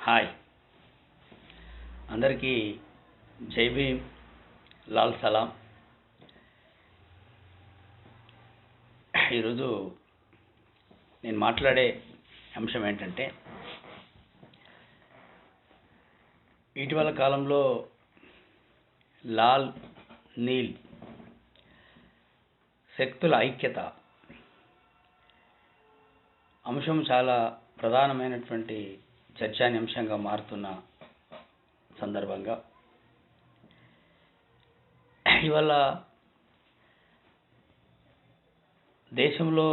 Hi అందరికీ జై భీమ్, లాల్ సలాం. ఈరోజు నేను మాట్లాడే అంశం ఏంటంటే, ఇటీవల కాలంలో లాల్ నీల్ శక్తుల ఐక్యత అంశం చాలా ప్రధానమైనటువంటి చర్చానీయాంశంగా మారుతున్న సందర్భంగా ఇవాళ దేశంలో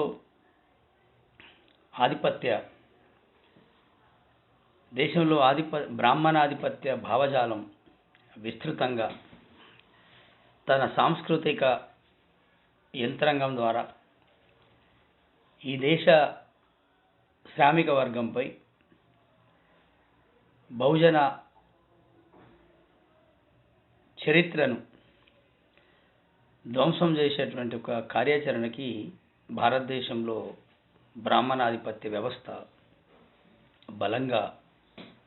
బ్రాహ్మణాధిపత్య భావజాలం విస్తృతంగా తన సాంస్కృతిక యంత్రాంగం ద్వారా ఈ దేశ శ్రామిక వర్గంపై, బహుజన చరిత్రను ధ్వంసం చేసేటువంటి ఒక కార్యాచరణకి భారతదేశంలో బ్రాహ్మణాధిపత్య వ్యవస్థ బలంగా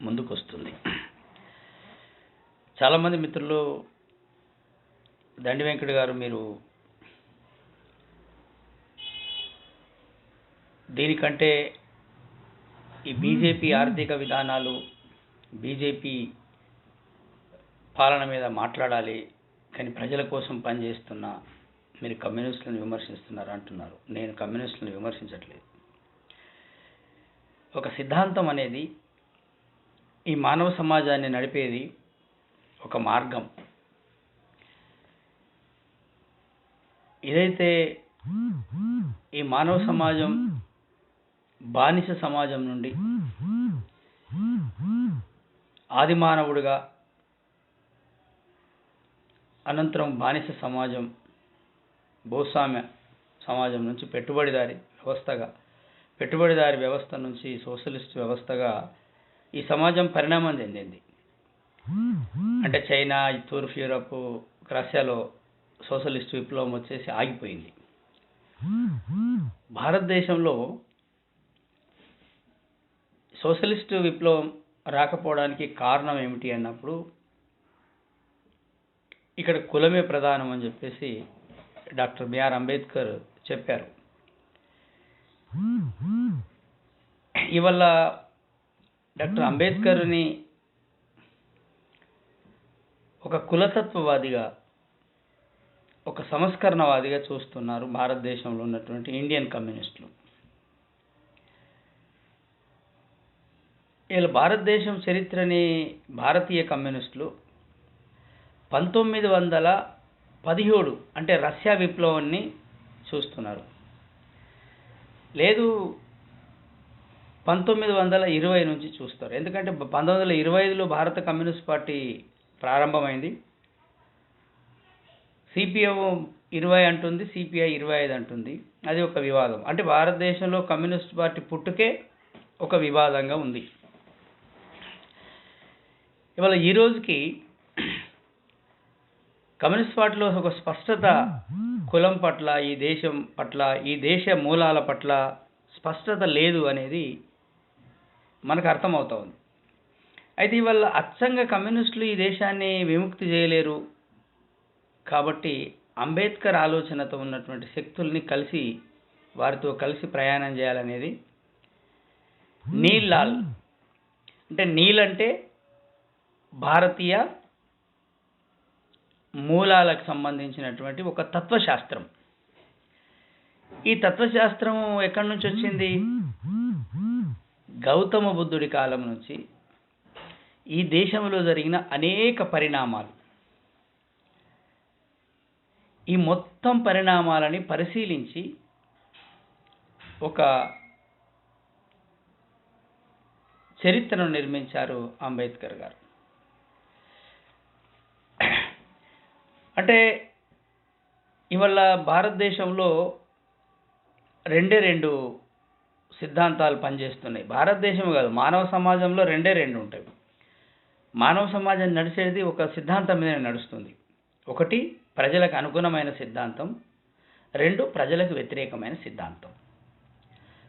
ముందుకొస్తుంది. చాలామంది మిత్రులు, దండి వెంకట గారు, మీరు దీనికంటే ఈ బీజేపీ ఆర్థిక విధానాలు, బీజేపీ పాలన మీద మాట్లాడాలి, కానీ ప్రజల కోసం పనిచేస్తున్న మీరు కమ్యూనిస్టులను విమర్శిస్తున్నారు అంటున్నారు. నేను కమ్యూనిస్టులను విమర్శించట్లేదు. ఒక సిద్ధాంతం అనేది ఈ మానవ సమాజాన్ని నడిపేది ఒక మార్గం. ఏదైతే ఈ మానవ సమాజం బానిస సమాజం నుండి ఆది మానవుడిగా, అనంతరం బానిస సమాజం, భూస్వామ్య సమాజం నుంచి పెట్టుబడిదారి వ్యవస్థ నుంచి సోషలిస్ట్ వ్యవస్థగా ఈ సమాజం పరిణామం చెందింది. అంటే చైనా, తూర్పు యూరప్, రష్యాలో సోషలిస్ట్ విప్లవం వచ్చేసి ఆగిపోయింది. భారతదేశంలో సోషలిస్ట్ విప్లవం రాకపోవడానికి కారణం ఏమిటి అన్నప్పుడు, ఇక్కడ కులమే ప్రధానం అని చెప్పేసి డాక్టర్ బిఆర్ అంబేద్కర్ చెప్పారు. ఇవాళ డాక్టర్ అంబేద్కర్ని ఒక కులతత్వవాదిగా, ఒక సంస్కరణవాదిగా చూస్తున్నారు భారతదేశంలో ఉన్నటువంటి ఇండియన్ కమ్యూనిస్టులు. ఇలా భారతదేశం చరిత్రని భారతీయ కమ్యూనిస్టులు 1917 అంటే రష్యా విప్లవాన్ని చూస్తున్నారు. లేదు, 1920 నుంచి చూస్తారు. ఎందుకంటే 1925లో భారత కమ్యూనిస్ట్ పార్టీ ప్రారంభమైంది. సిపిఎం 20 అంటుంది, సిపిఐ 25 అంటుంది. అది ఒక వివాదం. అంటే భారతదేశంలో కమ్యూనిస్ట్ పార్టీ పుట్టుకే ఒక వివాదంగా ఉంది. ఇవాళ ఈ రోజుకి కమ్యూనిస్ట్ పార్టీలో ఒక స్పష్టత, కులం పట్ల, ఈ దేశం పట్ల, ఈ దేశ మూలాల పట్ల స్పష్టత లేదు అనేది మనకు అర్థమవుతోంది. అయితే ఇవాళ అచ్చంగా కమ్యూనిస్టులు ఈ దేశాన్ని విముక్తి చేయలేరు కాబట్టి అంబేద్కర్ ఆలోచనతో ఉన్నటువంటి శక్తుల్ని వారితో కలిసి ప్రయాణం చేయాలనేది నీల్ లాల్. అంటే నీల్ అంటే భారతీయ మూలాలకు సంబంధించినటువంటి ఒక తత్వశాస్త్రం. ఈ తత్వశాస్త్రం ఎక్కడి నుంచి వచ్చింది? గౌతమ బుద్ధుడి కాలం నుంచి ఈ దేశంలో జరిగిన అనేక పరిణామాలు, ఈ మొత్తం పరిణామాలని పరిశీలించి ఒక చరిత్రను నిర్మించారు అంబేద్కర్ గారు. అంటే ఇవాళ భారతదేశంలో రెండు సిద్ధాంతాలు పనిచేస్తున్నాయి. భారతదేశం కాదు, మానవ సమాజంలో రెండు ఉంటాయి. మానవ సమాజం నడిచేది ఒక సిద్ధాంతం మీద నడుస్తుంది. ఒకటి ప్రజలకు అనుగుణమైన సిద్ధాంతం, రెండు ప్రజలకు వ్యతిరేకమైన సిద్ధాంతం.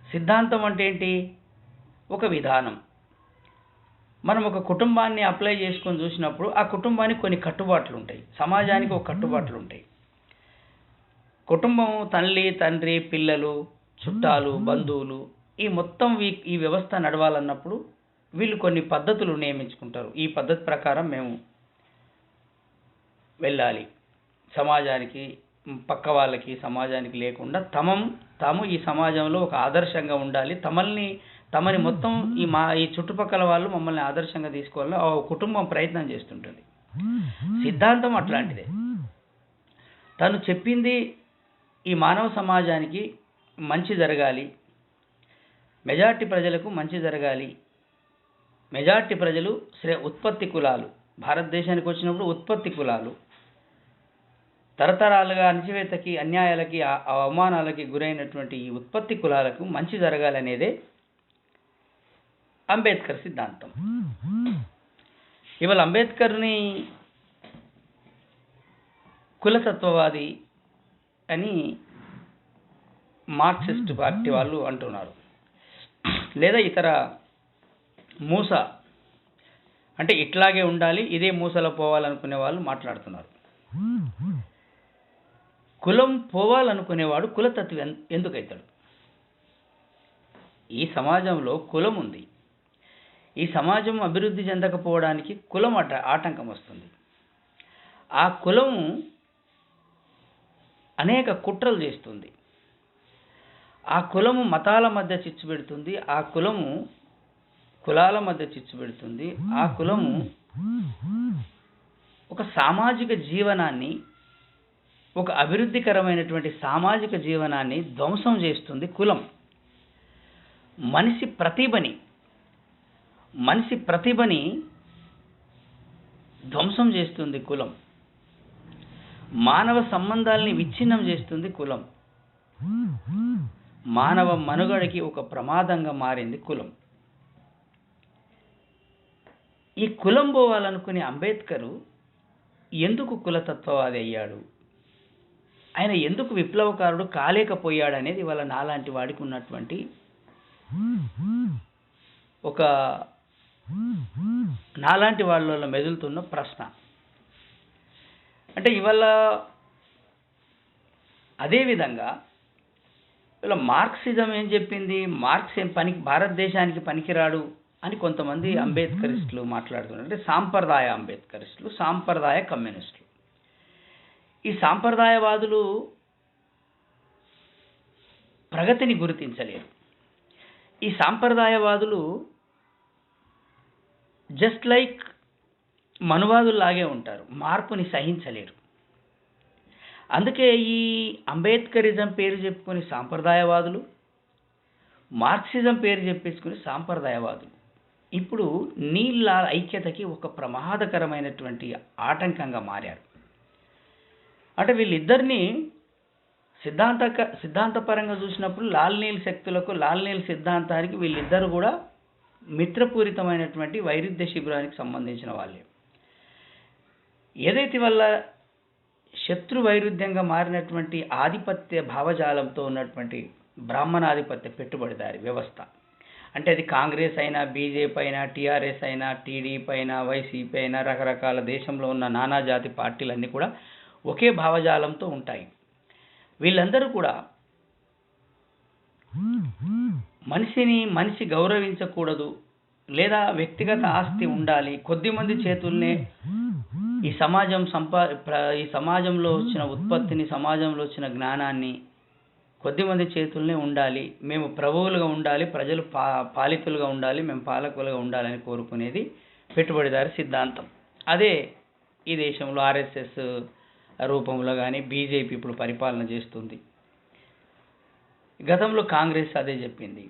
సిద్ధాంతం అంటే ఏంటి? ఒక విధానం. మనం ఒక కుటుంబాన్ని అప్లై చేసుకొని చూసినప్పుడు ఆ కుటుంబానికి కొన్ని కట్టుబాట్లు ఉంటాయి, సమాజానికి ఒక కట్టుబాట్లు ఉంటాయి. కుటుంబం తల్లి, తండ్రి, పిల్లలు, చుట్టాలు, బంధువులు, ఈ మొత్తం ఈ వ్యవస్థ నడవాలన్నప్పుడు వీళ్ళు కొన్ని పద్ధతులు నియమించుకుంటారు. ఈ పద్ధతి ప్రకారం మేము వెళ్ళాలి సమాజానికి, పక్క వాళ్ళకి, సమాజానికి లేకుండా తాము ఈ సమాజంలో ఒక ఆదర్శంగా ఉండాలి, తమని మొత్తం ఈ చుట్టుపక్కల వాళ్ళు మమ్మల్ని ఆదర్శంగా తీసుకోవాలని ఆ కుటుంబం ప్రయత్నం చేస్తుంటుంది. సిద్ధాంతం అట్లాంటిదే. తను చెప్పింది ఈ మానవ సమాజానికి మంచి జరగాలి, మెజారిటీ ప్రజలకు మంచి జరగాలి. మెజారిటీ ప్రజలు ఉత్పత్తి కులాలు, భారతదేశానికి వచ్చినప్పుడు ఉత్పత్తి కులాలు తరతరాలుగా అణచివేతకి, అన్యాయాలకి, అవమానాలకి గురైనటువంటి ఈ ఉత్పత్తి కులాలకు మంచి జరగాలనేదే అంబేద్కర్ సిద్ధాంతం. ఇవాళ అంబేద్కర్ని కులతత్వవాది అని మార్క్సిస్ట్ పార్టీ వాళ్ళు అంటున్నారు, లేదా ఇతర మూస అంటే ఇట్లాగే ఉండాలి, ఇదే మూసలో పోవాలనుకునే వాళ్ళు మాట్లాడుతున్నారు. కులం పోవాలనుకునేవాడు కులతత్వ ఎందుకైతాడు? ఈ సమాజంలో కులం ఉంది. ఈ సమాజం అభివృద్ధి చెందకపోవడానికి కులం ఆటంకం వస్తుంది. ఆ కులము అనేక కుట్రలు చేస్తుంది. ఆ కులము మతాల మధ్య చిచ్చు పెడుతుంది. ఆ కులము కులాల మధ్య చిచ్చు పెడుతుంది. ఆ కులము ఒక సామాజిక జీవనాన్ని, ఒక అభివృద్ధికరమైనటువంటి సామాజిక జీవనాన్ని ధ్వంసం చేస్తుంది. కులం మనిషి ప్రతిభని ధ్వంసం చేస్తుంది. కులం మానవ సంబంధాలని విచ్ఛిన్నం చేస్తుంది. కులం మానవ మనుగడకి ఒక ప్రమాదంగా మారింది కులం. ఈ కులం పోవాలనుకునే అంబేద్కరు ఎందుకు కులతత్వవాది అయ్యాడు? ఆయన ఎందుకు విప్లవకారుడు కాలేకపోయాడు అనేది ఇవాళ నాలాంటి వాడికి ఉన్నటువంటి ఒక నాలాంటి వాళ్ళ మెదులుతున్న ప్రశ్న. అంటే ఇవాళ అదేవిధంగా ఇలా మార్క్సిజం ఏం చెప్పింది? మార్క్స్ భారతదేశానికి పనికిరాడు అని కొంతమంది అంబేద్కరిస్టులు మాట్లాడుతున్నారు. అంటే సాంప్రదాయ అంబేద్కరిస్టులు, సాంప్రదాయ కమ్యూనిస్టులు. ఈ సాంప్రదాయవాదులు ప్రగతిని గుర్తించలేరు. ఈ సాంప్రదాయవాదులు జస్ట్ లైక్ మనువాదుల్లాగే ఉంటారు, మార్పుని సహించలేరు. అందుకే ఈ అంబేద్కరిజం పేరు చెప్పుకొని సాంప్రదాయవాదులు, మార్క్సిజం పేరు చెప్పించుకుని సాంప్రదాయవాదులు ఇప్పుడు నీళ్ళ ఐక్యతకి ఒక ప్రమాదకరమైనటువంటి ఆటంకంగా మారారు. అంటే వీళ్ళిద్దరినీ సిద్ధాంతపరంగా చూసినప్పుడు లాల్ నీల్ సిద్ధాంతానికి వీళ్ళిద్దరు కూడా మిత్రపూరితమైనటువంటి వైరుధ్య శిబిరానికి సంబంధించిన వాళ్ళే. ఏదైతే వల్ల శత్రు వైరుధ్యంగా మారినటువంటి ఆధిపత్య భావజాలంతో ఉన్నటువంటి బ్రాహ్మణాధిపత్య పెట్టుబడిదారి వ్యవస్థ, అంటే అది కాంగ్రెస్ అయినా, బీజేపీ అయినా, టీఆర్ఎస్ అయినా, టీడీపీ అయినా, వైసీపీ అయినా, రకరకాల దేశంలో ఉన్న నానా జాతి పార్టీలన్నీ కూడా ఒకే భావజాలంతో ఉంటాయి. వీళ్ళందరూ కూడా మనిషి గౌరవించకూడదు, లేదా వ్యక్తిగత ఆస్తి ఉండాలి, కొద్దిమంది చేతుల్నే ఈ సమాజంలో వచ్చిన ఉత్పత్తిని, సమాజంలో వచ్చిన జ్ఞానాన్ని కొద్దిమంది చేతుల్నే ఉండాలి, మేము ప్రభువులుగా ఉండాలి, ప్రజలు పాలితులుగా ఉండాలి, మేము పాలకులుగా ఉండాలని కోరుకునేది పెట్టుబడిదారి సిద్ధాంతం. అదే ఈ దేశంలో ఆర్ఎస్ఎస్ రూపంలో కానీ బీజేపీ ఇప్పుడు పరిపాలన చేస్తుంది. గతంలో కాంగ్రెస్ అదే చెప్పింది.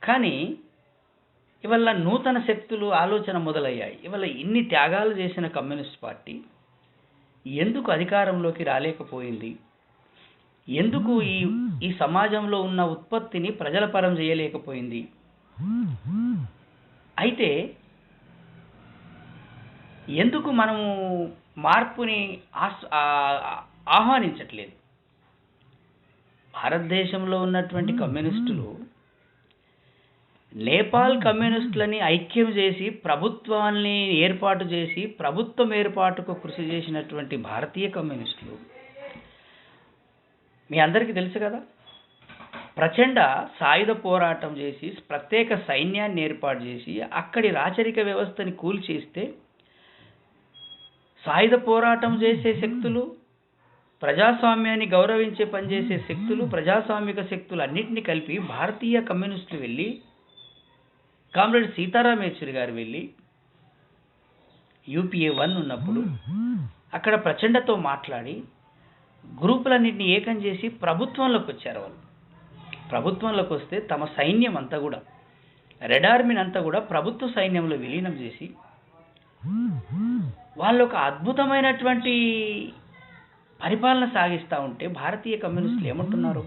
కానీ ఇవాళ నూతన శక్తులు ఆలోచన మొదలయ్యాయి. ఇవాళ ఇన్ని త్యాగాలు చేసిన కమ్యూనిస్ట్ పార్టీ ఎందుకు అధికారంలోకి రాలేకపోయింది? ఎందుకు ఈ సమాజంలో ఉన్న ఉత్పత్తిని ప్రజల పరం చేయలేకపోయింది? అయితే ఎందుకు మనము మార్పుని ఆహ్వానించట్లేదు? భారతదేశంలో ఉన్నటువంటి కమ్యూనిస్టులు నేపాల్ కమ్యూనిస్టులని ఐక్యం చేసి ప్రభుత్వాన్ని ఏర్పాటు చేసి ప్రభుత్వం ఏర్పాటుకు కృషి చేసినటువంటి భారతీయ కమ్యూనిస్టులు మీ అందరికీ తెలుసు కదా. ప్రచండ సాయుధ పోరాటం చేసి ప్రత్యేక సైన్యాన్ని ఏర్పాటు చేసి అక్కడి రాచరిక వ్యవస్థని కూల్చేస్తే సాయుధ పోరాటం చేసే శక్తులు, ప్రజాస్వామ్యాన్ని గౌరవించే పనిచేసే శక్తులు, ప్రజాస్వామిక శక్తులు అన్నింటినీ కలిపి భారతీయ కమ్యూనిస్టులు వెళ్ళి, కామ్రేడ్ సీతారాం యేచూరి గారు వెళ్ళి UPA 1 ఉన్నప్పుడు అక్కడ ప్రచండతో మాట్లాడి గ్రూపులన్నింటినీ ఏకం చేసి ప్రభుత్వంలోకి వచ్చారు. వాళ్ళు ప్రభుత్వంలోకి వస్తే తమ సైన్యం అంతా కూడా, రెడ్ ఆర్మీని అంతా కూడా ప్రభుత్వ సైన్యంలో విలీనం చేసి వాళ్ళు ఒక అద్భుతమైనటువంటి పరిపాలన సాగిస్తూ ఉంటే భారతీయ కమ్యూనిస్టులు ఏమంటున్నారు,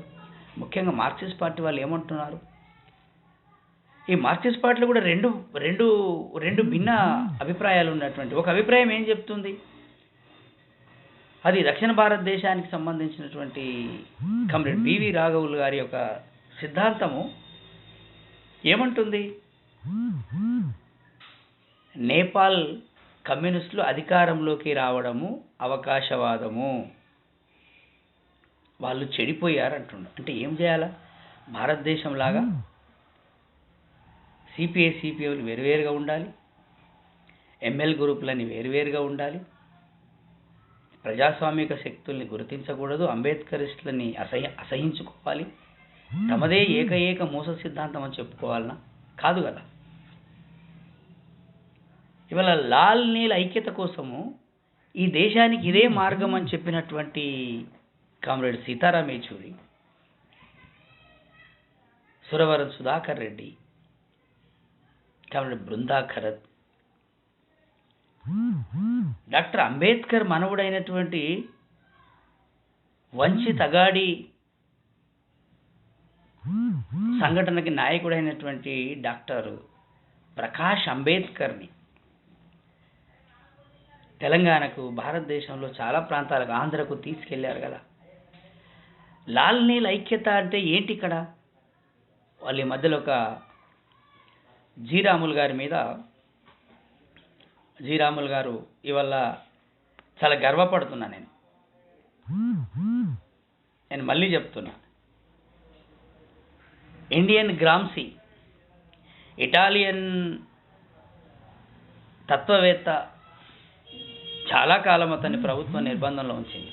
ముఖ్యంగా మార్క్సిస్ట్ పార్టీ వాళ్ళు ఏమంటున్నారు? ఈ మార్క్సిస్ట్ పార్టీలో కూడా రెండు భిన్న అభిప్రాయాలు ఉన్నటువంటి ఒక అభిప్రాయం ఏం చెప్తుంది, అది దక్షిణ భారతదేశానికి సంబంధించినటువంటి కామ్రేడ్ బివి రాఘవులు గారి యొక్క సిద్ధాంతము ఏమంటుంది, నేపాల్ కమ్యూనిస్టులు అధికారంలోకి రావడము అవకాశవాదము, వాళ్ళు చెడిపోయారు అంటున్నారు. అంటే ఏం చేయాలా, భారతదేశం లాగా CPI CPIలు వేరువేరుగా ఉండాలి, ML గ్రూపులని వేరువేరుగా ఉండాలి, ప్రజాస్వామిక శక్తుల్ని గుర్తించకూడదు, అంబేద్కరిస్టులని అసహించుకోవాలి, తమదే ఏక మూస సిద్ధాంతం అని చెప్పుకోవాలనా? కాదు కదా. ఇవాళ లాల్ నీల్ ఐక్యత కోసము ఈ దేశానికి ఇదే మార్గం అని చెప్పినటువంటి comrade Sitaram Yechury, Suravaram Sudhakar Reddy, comrade Brinda Karat, doctor Ambedkar మనవుడైనటువంటి వంచిత్ అగాడి సంఘటనకి నాయకుడైనటువంటి డాక్టర్ ప్రకాష్ అంబేద్కర్ని తెలంగాణకు, భారతదేశంలో చాలా ప్రాంతాలకు, ఆంధ్రకు తీసుకెళ్లారు కదా. లాల్ నీల్ ఐక్యత అంటే ఏంటి ఇక్కడ? వాళ్ళ మధ్యలో ఒక జీరాములు గారి మీద, జీరాములు గారు ఇవాళ చాలా గర్వపడుతున్నా నేను మళ్ళీ చెప్తున్నా, ఇండియన్ గ్రామ్సీ, ఇటాలియన్ తత్వవేత్త, చాలా కాలం అతన్ని ప్రభుత్వ నిర్బంధంలో ఉంచింది.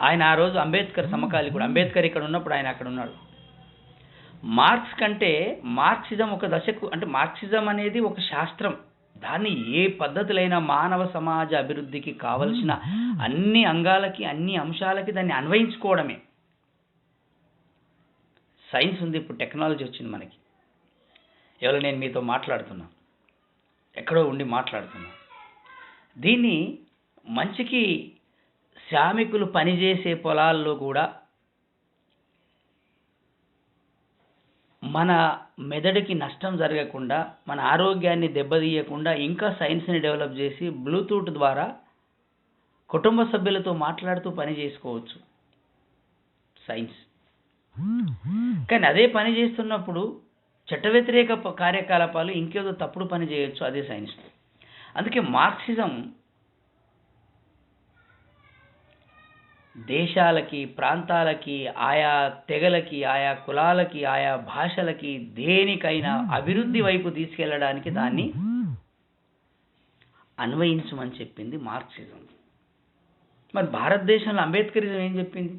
ఆయన ఆ రోజు అంబేద్కర్ సమకాలీకుడు. అంబేద్కర్ ఇక్కడ ఉన్నప్పుడు ఆయన అక్కడ ఉన్నాడు. మార్క్స్ కంటే మార్క్సిజం ఒక దశకు, అంటే మార్క్సిజం అనేది ఒక శాస్త్రం, దాన్ని ఏ పద్ధతులైన మానవ సమాజ అభివృద్ధికి కావలసిన అన్ని అంగాలకి, అన్ని అంశాలకి దాన్ని అన్వయించుకోవడమే. సైన్స్ ఉంది, ఇప్పుడు టెక్నాలజీ వచ్చింది మనకి. ఎవరు, నేను మీతో మాట్లాడుతున్నా, ఎక్కడో ఉండి మాట్లాడుతున్నా. దీన్ని మంచికి శ్రామికులు పనిచేసే పొలాల్లో కూడా మన మెదడుకి నష్టం జరగకుండా, మన ఆరోగ్యాన్ని దెబ్బతీయకుండా ఇంకా సైన్స్ని డెవలప్ చేసి బ్లూటూత్ ద్వారా కుటుంబ సభ్యులతో మాట్లాడుతూ పని చేసుకోవచ్చు సైన్స్. కానీ అదే పని చేస్తున్నప్పుడు చట్ట వ్యతిరేక కార్యకలాపాలు, ఇంకేదో తప్పుడు పని చేయొచ్చు అదే సైన్స్. అందుకే మార్క్సిజం దేశాలకి, ప్రాంతాలకి, ఆయా తెగలకి, ఆయా కులాలకి, ఆయా భాషలకి, దేనికైనా అభివృద్ధి వైపు తీసుకెళ్ళడానికి దాన్ని అన్వయించమని చెప్పింది మార్క్సిజం. మరి భారతదేశంలో అంబేద్కరిజం ఏం చెప్పింది?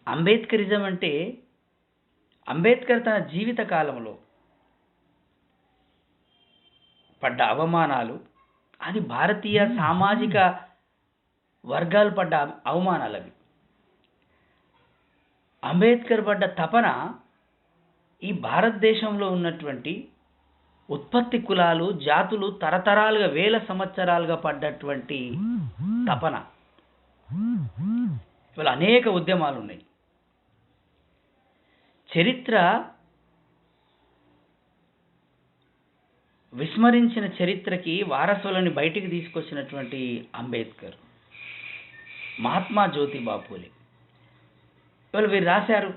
అంబేద్కరిజం అంటే అంబేద్కర్ తన జీవిత కాలంలో పడ్డ అవమానాలు, అది భారతీయ సామాజిక వర్గాలు పడ్డ అవమానాలు అవి. అంబేద్కర్ పడ్డ తపన ఈ భారతదేశంలో ఉన్నటువంటి ఉత్పత్తి కులాలు, జాతులు తరతరాలుగా, వేల సంవత్సరాలుగా పడ్డటువంటి తపన. ఇవాళ అనేక ఉద్యమాలు ఉన్నాయి. చరిత్ర విస్మరించిన చరిత్రకి వారసులని బయటికి తీసుకొచ్చినటువంటి అంబేద్కర్, మహాత్మా జ్యోతిబా పూలే, ఇవాళ వీరు రాశారు,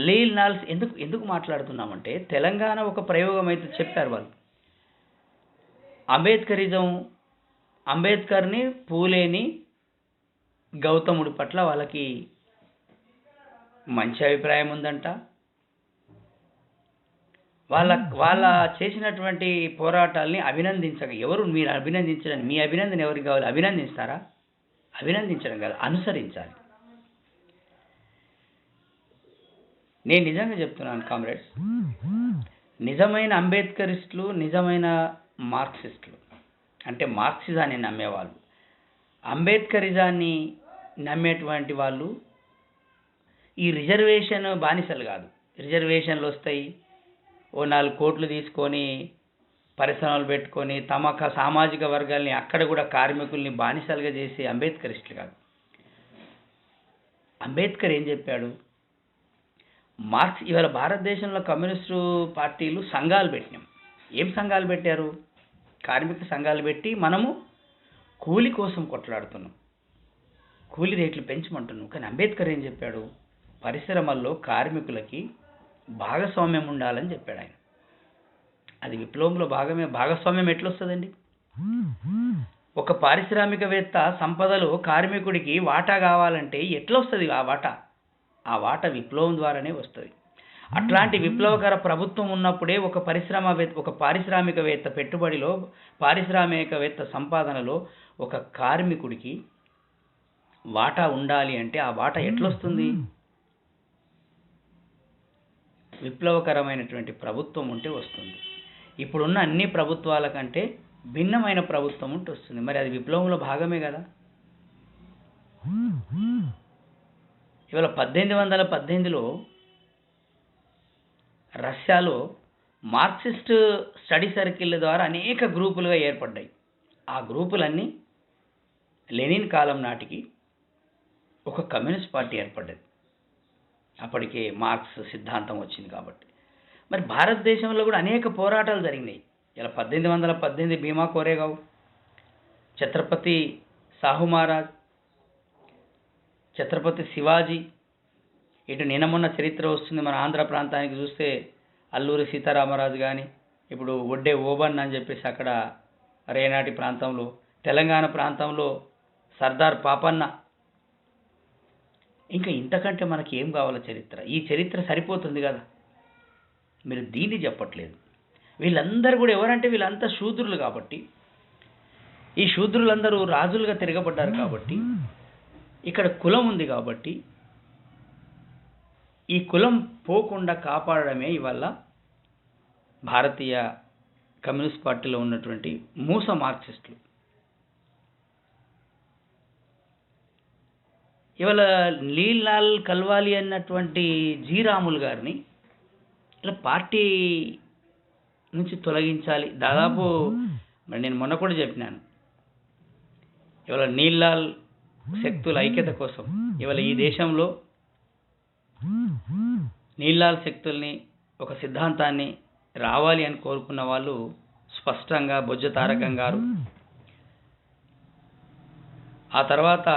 లీల్ నాల్స్ ఎందుకు ఎందుకు మాట్లాడుతున్నామంటే తెలంగాణ ఒక ప్రయోగం అయితే చెప్పారు వాళ్ళు. అంబేద్కరిజం, అంబేద్కర్ని, పూలేని, గౌతముడి పట్ల వాళ్ళకి మంచి అభిప్రాయం ఉందంట. వాళ్ళ వాళ్ళ చేసినటువంటి పోరాటాల్ని ఎవరు మీరు అభినందించడానికి, మీ అభినందన ఎవరికి కావాలి? అభినందిస్తారా? అభినందించడం కాదు, అనుసరించాలి. నేను నిజంగా చెప్తున్నాను కామ్రేడ్స్, నిజమైన అంబేద్కరిస్టులు, నిజమైన మార్క్సిస్టులు అంటే మార్క్సిజాన్ని నమ్మేవాళ్ళు, అంబేద్కరిజాన్ని నమ్మేటువంటి వాళ్ళు ఈ రిజర్వేషన్ బానిసలు కాదు. రిజర్వేషన్లు వస్తాయి, ఓ 4 కోట్లు తీసుకొని పరిశ్రమలు పెట్టుకొని తమ సామాజిక వర్గాల్ని అక్కడ కూడా కార్మికుల్ని బానిసలుగా చేసే అంబేద్కరిస్టులు కాదు. అంబేద్కర్ ఏం చెప్పాడు? మార్క్స్ ఇవాళ భారతదేశంలో కమ్యూనిస్టు పార్టీలు సంఘాలు పెట్టినాం. ఏం సంఘాలు పెట్టారు? కార్మిక సంఘాలు పెట్టి మనము కూలి కోసం కొట్లాడుతున్నాం, కూలి రేట్లు పెంచమంటున్నాం. కానీ అంబేద్కర్ ఏం చెప్పాడు? పరిశ్రమల్లో కార్మికులకి భాగస్వామ్యం ఉండాలని చెప్పాడు ఆయన. అది విప్లవంలో భాగమే. భాగస్వామ్యం ఎట్లొస్తుందండి? ఒక పారిశ్రామికవేత్త సంపదలో కార్మికుడికి వాటా కావాలంటే ఎట్లొస్తుంది ఆ వాటా? ఆ వాటా విప్లవం ద్వారానే వస్తుంది. అట్లాంటి విప్లవకర ప్రభుత్వం ఉన్నప్పుడే ఒక పారిశ్రామికవేత్త పెట్టుబడిలో, పారిశ్రామికవేత్త సంపాదనలో ఒక కార్మికుడికి వాటా ఉండాలి అంటే ఆ వాటా ఎట్లొస్తుంది? విప్లవకరమైనటువంటి ప్రభుత్వం ఉంటే వస్తుంది. ఇప్పుడున్న అన్ని ప్రభుత్వాల కంటే భిన్నమైన ప్రభుత్వం ఉంటే వస్తుంది. మరి అది విప్లవంలో భాగమే కదా. ఇవాళ 1818లో రష్యాలో మార్క్సిస్ట్ స్టడీ సర్కిళ్ళ ద్వారా అనేక గ్రూపులుగా ఏర్పడ్డాయి. ఆ గ్రూపులన్నీ లెనిన్ కాలం నాటికి ఒక కమ్యూనిస్ట్ పార్టీ ఏర్పడ్డది. అప్పటికే మార్క్స్ సిద్ధాంతం వచ్చింది కాబట్టి. మరి భారతదేశంలో కూడా అనేక పోరాటాలు జరిగినాయి. ఇలా 1818 భీమా కోరేగావ్, ఛత్రపతి సాహు మహారాజ్, ఛత్రపతి శివాజీ, ఇటు నిన్న చరిత్ర వస్తుంది మన ఆంధ్ర ప్రాంతానికి చూస్తే అల్లూరి సీతారామరాజు కానీ, ఇప్పుడు ఒడ్డే ఓబన్ అని చెప్పేసి అక్కడ రేనాటి ప్రాంతంలో, తెలంగాణ ప్రాంతంలో సర్దార్ పాపన్న. ఇంకా ఇంతకంటే మనకి ఏం కావాలో చరిత్ర? ఈ చరిత్ర సరిపోతుంది కదా. మీరు దీన్ని చెప్పట్లేదు. వీళ్ళందరూ కూడా ఎవరంటే వీళ్ళంతా శూద్రులు కాబట్టి, ఈ శూద్రులందరూ రాజులుగా తిరగబడ్డారు కాబట్టి, ఇక్కడ కులం ఉంది కాబట్టి, ఈ కులం పోకుండా కాపాడడమే ఇవాళ భారతీయ కమ్యూనిస్ట్ పార్టీలో ఉన్నటువంటి మూస మార్క్సిస్టులు. ఇవాళ లీల్ లాల్ కల్వాలి అన్నటువంటి జీరాములు గారిని ఇలా పార్టీ నుంచి తొలగించాలి. దాదాపు మరి నేను మొన్న కూడా చెప్పినాను, ఇవాళ నీల్ లాల్ శక్తుల ఐక్యత కోసం ఇవాళ ఈ దేశంలో నీల్ లాల్ శక్తుల్ని, ఒక సిద్ధాంతాన్ని రావాలి అని కోరుకున్న వాళ్ళు స్పష్టంగా బొజ్జ తారకం గారు, ఆ తర్వాత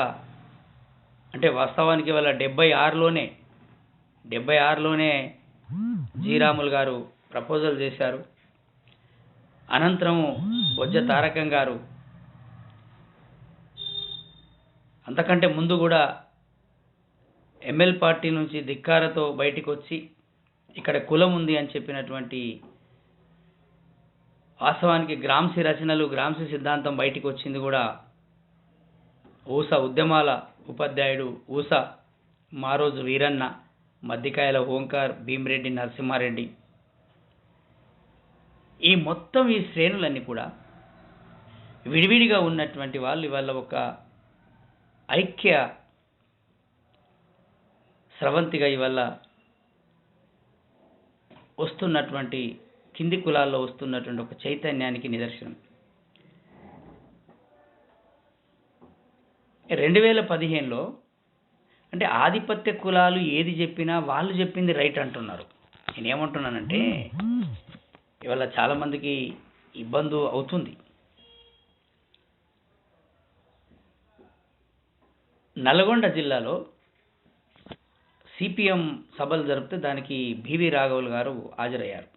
అంటే వాస్తవానికి వాళ్ళ 76లోనే జీరాములు గారు ప్రపోజల్ చేశారు. అనంతరము బొజ్జ తారకం గారు, అంతకంటే ముందు కూడా ఎంఎల్ పార్టీ నుంచి ధిక్కారతో బయటికి వచ్చి ఇక్కడ కులం ఉంది అని చెప్పినటువంటి, వాస్తవానికి గ్రామ్సీ రచనలు, గ్రామ్సీ సిద్ధాంతం బయటికి వచ్చింది కూడా ఊస ఉద్యమాల ఉపాధ్యాయుడు ఊస మారోజు వీరన్న, మద్దికాయల ఓంకార్, భీమిరెడ్డి నరసింహారెడ్డి, ఈ మొత్తం ఈ శ్రేణులన్నీ కూడా విడివిడిగా ఉన్నటువంటి వాళ్ళు ఇవాళ ఒక ఐక్య స్రవంతిగా ఇవాళ వస్తున్నటువంటి, కింది కులాల్లో వస్తున్నటువంటి ఒక చైతన్యానికి నిదర్శనం. 2015లో అంటే ఆధిపత్య కులాలు ఏది చెప్పినా వాళ్ళు చెప్పింది రైట్ అంటున్నారు. నేనేమంటున్నానంటే ఇవాళ చాలామందికి ఇబ్బంది అవుతుంది. నల్గొండ జిల్లాలో సిపిఎం సభలు జరిపితే దానికి బివి రాఘవులు గారు హాజరయ్యారు.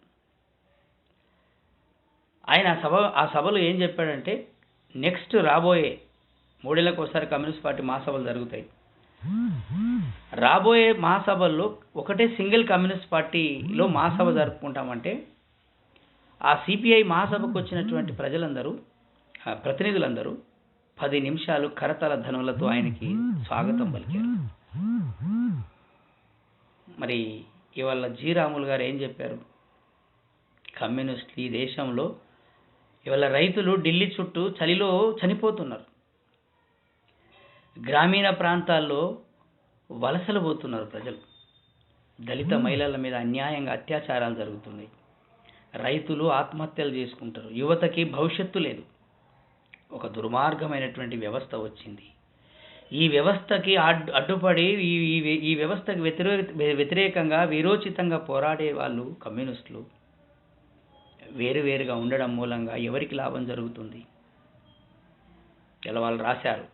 ఆయన ఆ సభలో ఏం చెప్పాడంటే, నెక్స్ట్ రాబోయే 3 ఏళ్లకు ఒకసారి కమ్యూనిస్ట్ పార్టీ మహాసభలు జరుగుతాయి. రాబోయే మహాసభల్లో ఒకటే సింగిల్ కమ్యూనిస్ట్ పార్టీలో మహాసభ జరుపుకుంటామంటే ఆ సిపిఐ మహాసభకు వచ్చినటువంటి ప్రతినిధులందరూ 10 నిమిషాలు కరతాళ ధ్వనులతో ఆయనకి స్వాగతం పలికారు. మరి ఇవాళ జి రాములు గారు ఏం చెప్పారు? కమ్యూనిస్టులు ఈ దేశంలో ఇవాళ రైతులు ఢిల్లీ చుట్టూ చలిలో చనిపోతున్నారు, గ్రామీణ ప్రాంతాల్లో వలసలు పోతున్నారు ప్రజలు, దళిత మహిళల మీద అన్యాయంగా అత్యాచారాలు జరుగుతున్నాయి, రైతులు ఆత్మహత్యలు చేసుకుంటారు, యువతకి భవిష్యత్తు లేదు. ఒక దుర్మార్గమైనటువంటి వ్యవస్థ వచ్చింది. ఈ వ్యవస్థకి అడ్డుపడి ఈ వ్యవస్థకి వ్యతిరేకంగా వీరోచితంగా పోరాడే వాళ్ళు కమ్యూనిస్టులు వేరువేరుగా ఉండడం మూలంగా ఎవరికి లాభం జరుగుతుంది? ఇలా వాళ్ళు రాశారు.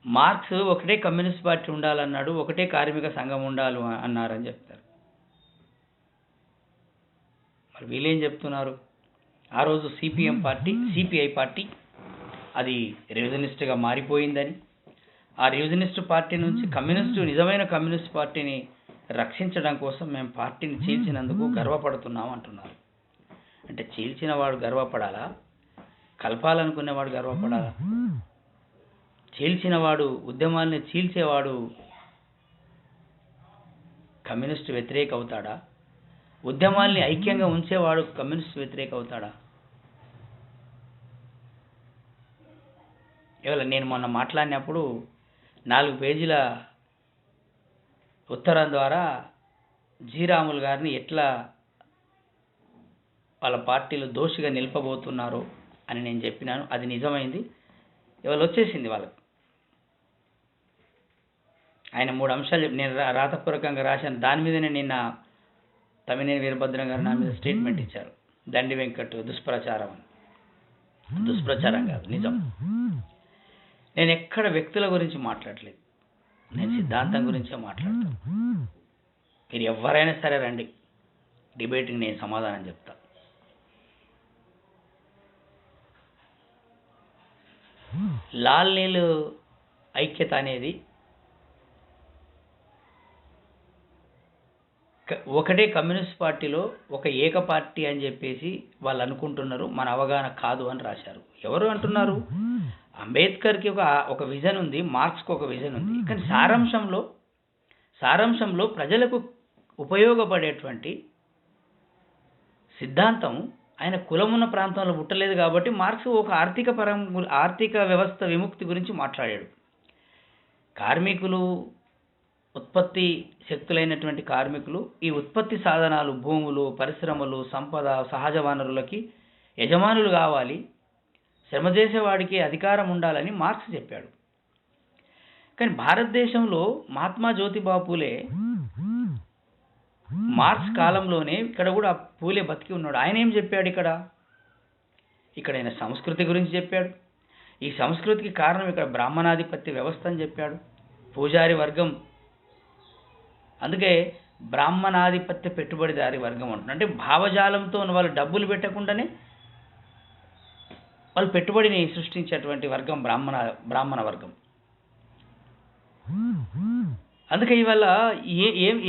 మార్క్స్ ఒకటే కమ్యూనిస్ట్ పార్టీ ఉండాలన్నాడు, ఒకటే కార్మిక సంఘం ఉండాలి అన్నారని చెప్తారు. మరి వీళ్ళేం చెప్తున్నారు? ఆ రోజు సిపిఐ పార్టీ అది రివిజనిస్ట్గా మారిపోయిందని, ఆ రివిజనిస్ట్ పార్టీ నుంచి నిజమైన కమ్యూనిస్ట్ పార్టీని రక్షించడం కోసం మేము పార్టీని చీల్చినందుకు గర్వపడుతున్నాం అంటున్నారు. అంటే చీల్చిన వాడు గర్వపడాలా? కలపాలనుకునేవాడు గర్వపడాలా? చీల్చినవాడు, ఉద్యమాల్ని చీల్చేవాడు కమ్యూనిస్ట్ వ్యతిరేక అవుతాడా? ఉద్యమాల్ని ఐక్యంగా ఉంచేవాడు కమ్యూనిస్ట్ వ్యతిరేక అవుతాడా? ఇవాళ నేను మొన్న మాట్లాడినప్పుడు 4 పేజీల ఉత్తరం ద్వారా జి రాములు గారిని ఎట్లా వాళ్ళ పార్టీలో దోషిగా నిలపబోతున్నారో అని నేను చెప్పినాను. అది నిజమైంది. ఇవాళ వచ్చేసింది వాళ్ళకి. ఆయన 3 అంశాలు నేను రాతపూర్వకంగా రాశాను. దాని మీదనే నిన్న తమ్మినేని వీరభద్రం గారు నా మీద స్టేట్మెంట్ ఇచ్చారు. దండి వెంకట్ దుష్ప్రచారం అని. దుష్ప్రచారం కాదు, నిజం. నేను ఎక్కడ వ్యక్తుల గురించి మాట్లాడలేదు, నేను సిద్ధాంతం గురించే మాట్లాడతాను. మీరు ఎవరైనా సరే రండి, డిబేటింగ్ నేను సమాధానం చెప్తా. లాల్ నీల్ ఐక్యత అనేది ఒకటే కమ్యూనిస్ట్ పార్టీలో ఒక ఏక పార్టీ అని చెప్పేసి వాళ్ళు అనుకుంటున్నారు. మన అవగాహన కాదు అని రాశారు. ఎవరు అంటున్నారు? అంబేద్కర్కి ఒక విజన్ ఉంది, మార్క్స్కి ఒక విజన్ ఉంది. కానీ సారాంశంలో ప్రజలకు ఉపయోగపడేటువంటి సిద్ధాంతం ఆయన కులమున్న ప్రాంతంలో పుట్టలేదు కాబట్టి మార్క్స్ ఒక ఆర్థిక వ్యవస్థ విముక్తి గురించి మాట్లాడాడు. కార్మికులు, ఉత్పత్తి శక్తులైనటువంటి కార్మికులు ఈ ఉత్పత్తి సాధనాలు, భూములు, పరిశ్రమలు, సంపద, సహజ వనరులకి యజమానులు కావాలి, శ్రమ చేసేవాడికి అధికారం ఉండాలని మార్క్స్ చెప్పాడు. కానీ భారతదేశంలో మహాత్మా జ్యోతిబా పూలే మార్క్స్ కాలంలోనే ఇక్కడ కూడా పూలే బతికి ఉన్నాడు. ఆయన ఏం చెప్పాడు? ఇక్కడ ఆయన సంస్కృతి గురించి చెప్పాడు. ఈ సంస్కృతికి కారణం ఇక్కడ బ్రాహ్మణాధిపత్య వ్యవస్థ అని చెప్పాడు. పూజారి వర్గం, అందుకే బ్రాహ్మణాధిపత్య పెట్టుబడిదారి వర్గం అంటున్నారు. అంటే భావజాలంతో వాళ్ళు డబ్బులు పెట్టకుండానే వాళ్ళు పెట్టుబడిని సృష్టించేటువంటి వర్గం బ్రాహ్మణ వర్గం. అందుకే ఇవాళ